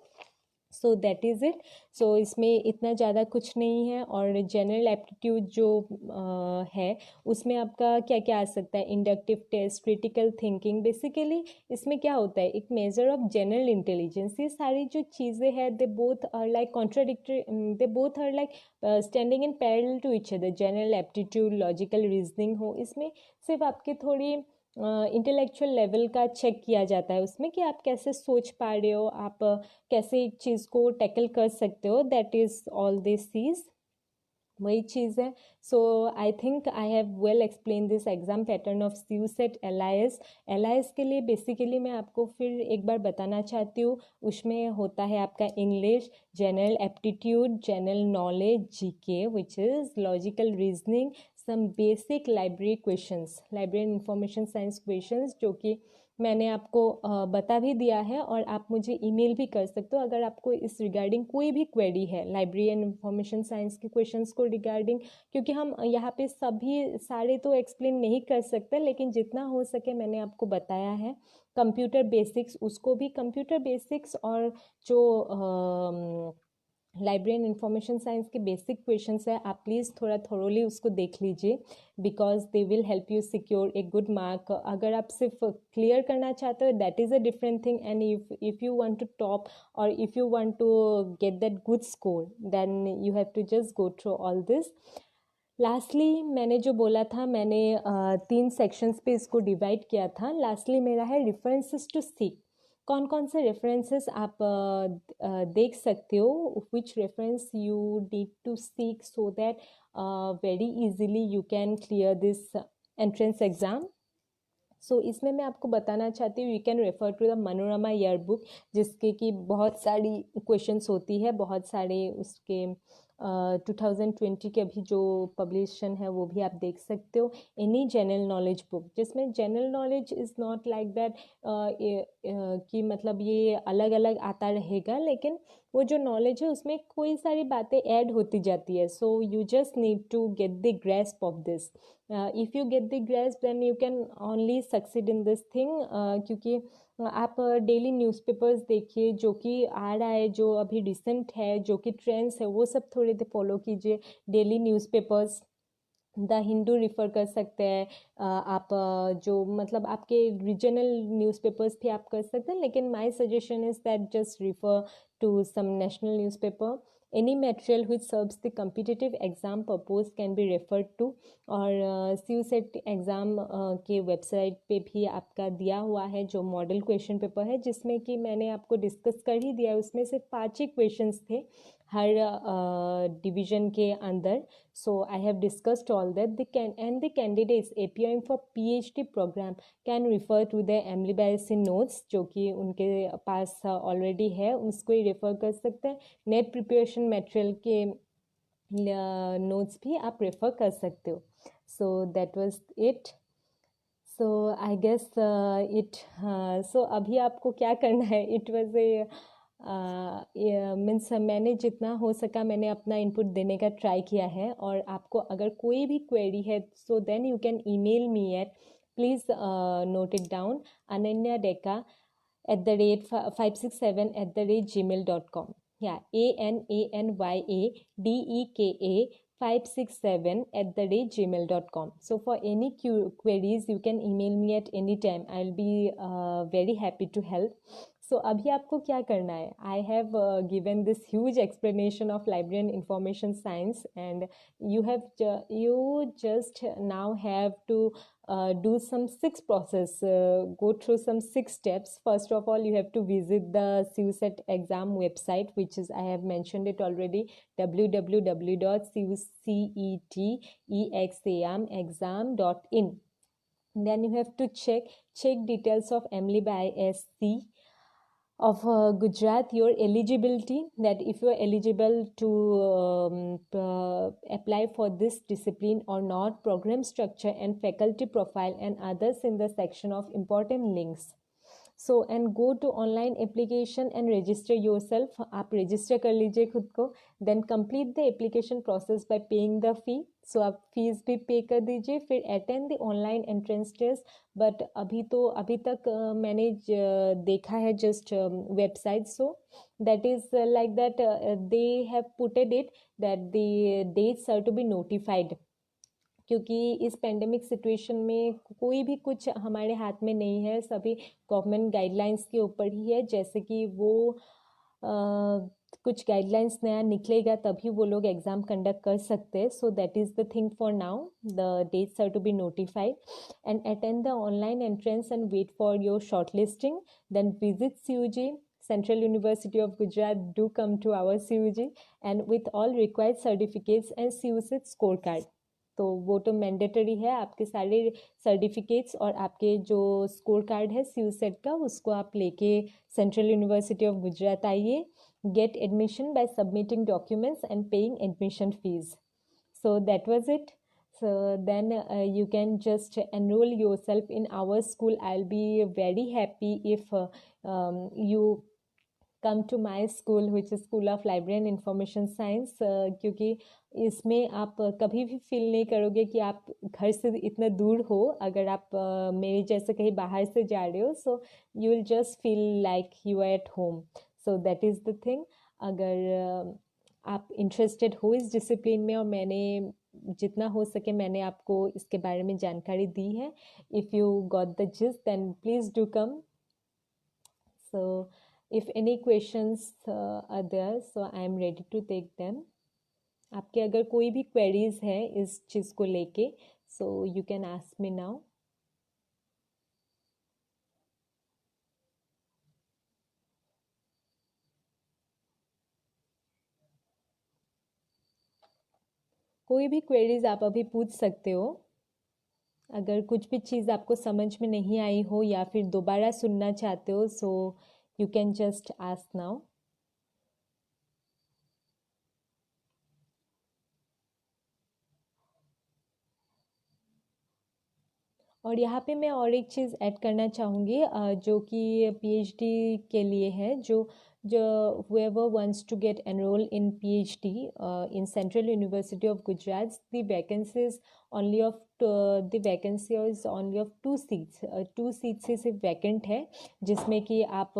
So that is it. So इसमें इतना ज़्यादा कुछ नहीं है। और जनरल एप्टीट्यूड जो है उसमें आपका क्या क्या आ सकता है, inductive test, critical thinking. Basically इसमें क्या होता है, एक मेजर ऑफ जनरल इंटेलिजेंस। ये सारी जो चीज़ें हैं they both are like contradictory, they both are like standing in parallel to each other. General aptitude, logical reasoning हो, इसमें सिर्फ आपके थोड़ी इंटेलेक्चुअल लेवल का चेक किया जाता है उसमें, कि आप कैसे सोच पा रहे हो, आप कैसे एक चीज़ को टैकल कर सकते हो। दैट इज़ ऑल दिस चीज़, वही चीज़ है। So I think I have well explain this exam pattern of CUSET LIS। LIS के लिए बेसिकली मैं आपको फिर एक बार बताना चाहती हूँ, उसमें होता है आपका English, general aptitude, general knowledge, GK which is logical reasoning, some basic library questions, library information science questions, जो कि मैंने आपको बता भी दिया है। और आप मुझे ईमेल भी कर सकते हो अगर आपको इस रिगार्डिंग कोई भी क्वेरी है, लाइब्रेरी एंड इंफॉर्मेशन साइंस के क्वेश्चंस को रिगार्डिंग, क्योंकि हम यहाँ पे सभी सारे तो एक्सप्लेन नहीं कर सकते, लेकिन जितना हो सके मैंने आपको बताया है। कंप्यूटर बेसिक्स, उसको भी कंप्यूटर बेसिक्स, और जो लाइब्रेरी एंड इंफॉर्मेशन साइंस के बेसिक क्वेश्चंस है, आप प्लीज़ थोड़ा थोरोली उसको देख लीजिए, because they will help you secure a good mark. अगर आप सिर्फ क्लियर करना चाहते हो, that is a different thing. And if you want to top, और if you want to get that good score, then you have to just go through all this. Lastly मैंने जो बोला था, मैंने 3 सेक्शंस पे इसको डिवाइड किया था। लास्टली मेरा है रेफरेंसेस टू सीक। कौन कौन से रेफरेंसेस आप देख सकते हो, which reference you need to seek, so that very easily you can clear this entrance exam. So इसमें मैं आपको बताना चाहती हूँ, you can refer to the Manorama year book, जिसके कि बहुत सारी क्वेश्चंस होती है, बहुत सारे उसके 2020 के अभी जो पब्लिशन है वो भी आप देख सकते हो। एनी जनरल नॉलेज बुक, जिसमें general knowledge is not like that कि मतलब ये अलग अलग आता रहेगा, लेकिन वो जो नॉलेज है उसमें कोई सारी बातें ऐड होती जाती है। So you just need to get the grasp of this. If you get the grasp then you can only succeed in this thing. क्योंकि आप डेली न्यूज़पेपर्स देखिए, जो कि आ रहा है, जो अभी रिसेंट है, जो कि ट्रेंड्स है, वो सब थोड़े फॉलो कीजिए। Daily newspapers, the Hindu refer कर सकते हैं आप, जो मतलब आपके रीजनल न्यूज़पेपर्स भी आप कर सकते हैं, लेकिन my suggestion is that just refer to some national newspaper. Any material which serves the competitive exam purpose can be referred to। और CUSET एग्ज़ाम के वेबसाइट पे भी आपका दिया हुआ है जो मॉडल क्वेश्चन पेपर है, जिसमें कि मैंने आपको डिस्कस कर ही दिया है। उसमें से 5 ही क्वेश्चंस थे हर डिवीजन के अंदर। So I have discussed all that. The candidates appearing for PhD program can refer to the Emily Bayesian notes, जो कि उनके पास ऑलरेडी है, उसको ही रेफर कर सकते हैं। नेट प्रिपरेशन मटेरियल के नोट्स भी आप रेफर कर सकते हो। So that was it. So I guess it, so अभी आपको क्या करना है, इट वाज ए मीन्स मैंने जितना हो सका मैंने अपना इनपुट देने का ट्राई किया है। और आपको अगर कोई भी क्वेरी है, so then you can email me at, please note it down, ananya@567@gmail.com। या ANANYADEKA 567@gmail.com. So for any queries, you can email me at any time. I'll be very happy to help. So अभी आपको क्या करना है? I have given this huge explanation of library and information science, and you just now have to do some six process, go through some six steps. First of all, you have to visit the CUSET exam website, which is, I have mentioned it already, www.cusetexamexam.in. Then you have to check details of MLib ISC of Gujarat, your eligibility, that if you are eligible to apply for this discipline or not, program structure and faculty profile and others in the section of important links. So and go to online application and register yourself. आप register कर लीजिए खुद को. Then complete the application process by paying the fee. So आप fees भी pay कर दीजिए. फिर attend the online entrance test. But अभी तक मैंने देखा है just website. So that is like that they have put it that the dates are to be notified. क्योंकि इस पेंडेमिक सिचुएशन में कोई भी कुछ हमारे हाथ में नहीं है, सभी गवर्नमेंट गाइडलाइंस के ऊपर ही है. जैसे कि वो कुछ गाइडलाइंस नया निकलेगा तभी वो लोग एग्ज़ाम कंडक्ट कर सकते हैं. So that is the thing for now. The dates are to be notified and attend the online entrance and wait for your short listing. Then visit CUG, Central University of Gujarat. Do come to our CUG and with all required certificates and CUSET scorecard. तो वो तो mandatory है. आपके सारे certificates और आपके जो score card है CUSET का, उसको आप लेके सेंट्रल यूनिवर्सिटी ऑफ गुजरात आइए. Get admission by submitting documents and paying admission fees. So that was it. So then you can just enroll yourself in our school. I'll be very happy if you come to my school, which is School of Library and Information Science. क्योंकि इसमें आप कभी भी feel नहीं करोगे कि आप घर से इतना दूर हो. अगर आप मेरे जैसे कहीं बाहर से जा रहे हो, so you will just feel like you are at home. So that is the thing. अगर आप इंटरेस्टेड हो इस डिसिप्लिन में, और मैंने जितना हो सके मैंने आपको इसके बारे में जानकारी दी है. If you got the gist then please do come. So if any questions are there, so I am ready to take them. आपके अगर कोई भी queries है इस चीज़ को लेके, so you can ask me now. कोई भी queries आप अभी पूछ सकते हो. अगर कुछ भी चीज़ आपको समझ में नहीं आई हो या फिर दोबारा सुनना चाहते हो, so you can just ask now. और यहाँ पे मैं और एक चीज़ ऐड करना चाहूँगी जो कि PhD के लिए है. जो whoever wants to get enrolled in PhD in Central University of Gujarat, the vacancies only of the vacancy is only of 2 seats. 2 seats ही सिर्फ वैकेंट है, जिसमें कि आप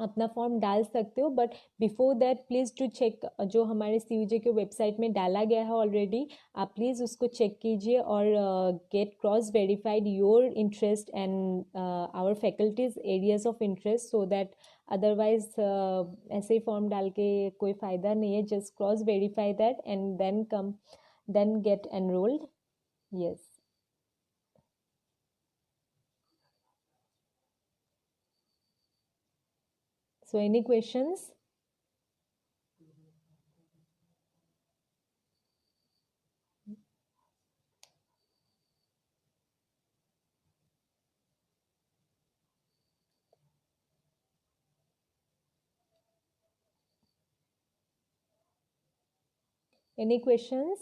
अपना फॉर्म डाल सकते हो. But before that please to check, जो हमारे CUG के वेबसाइट में डाला गया है ऑलरेडी, आप प्लीज़ उसको चेक कीजिए और get cross verified your interest and our faculties areas of interest, so that otherwise ऐसे ही फॉर्म डाल के कोई फ़ायदा नहीं है. Just cross verify that and then get enrolled. Yes. So any questions? Any questions?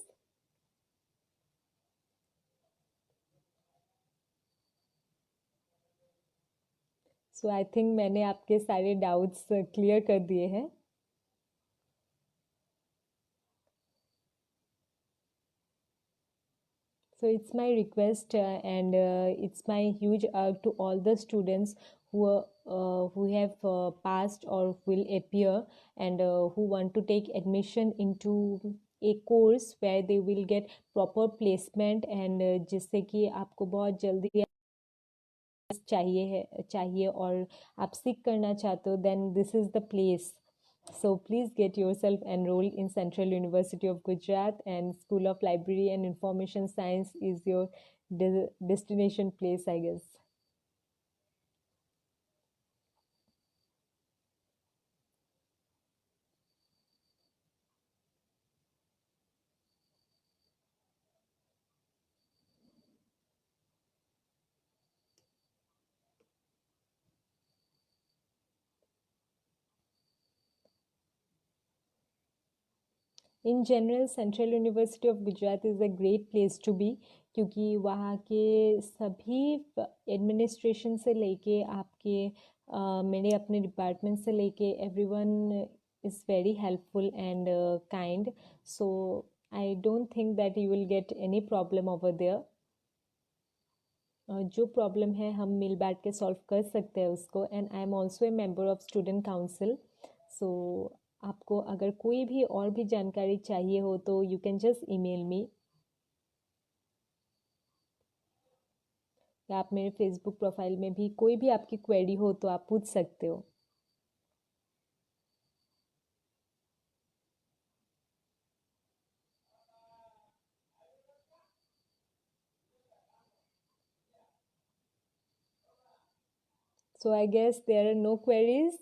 So I think मैंने आपके सारे डाउट्स क्लियर कर दिए हैं. So it's my request and it's my huge to all the students who have passed or will appear and who want to take admission into a course where they will get proper placement and जिससे कि आपको बहुत जल्दी चाहिए और आप सीख करना चाहते हो, then this is the place. So please get yourself enrolled in Central University of Gujarat, and School of Library and Information Science is your destination place, I guess. In general central university of Gujarat is a great place to be, क्योंकि वहाँ के सभी administration से लेके आपके मेरे अपने department से लेके everyone is very helpful and kind. So I don't think that you will get any problem over there. जो प्रॉब्लम है हम मिल बैठ के सॉल्व कर सकते हैं उसको. And I am also a member of student council. So आपको अगर कोई भी और भी जानकारी चाहिए हो तो you can just email me, या आप मेरे फेसबुक प्रोफाइल में भी कोई भी आपकी क्वेरी हो तो आप पूछ सकते हो. So I guess there are no queries.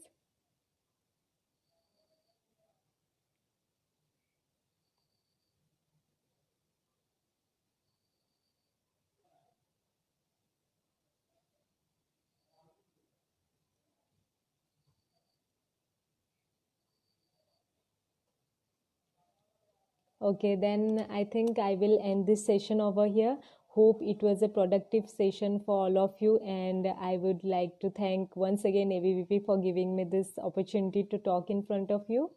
Okay, then I think I will end this session over here. Hope it was a productive session for all of you, and I would like to thank once again ABVP for giving me this opportunity to talk in front of you.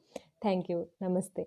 Thank you. Namaste.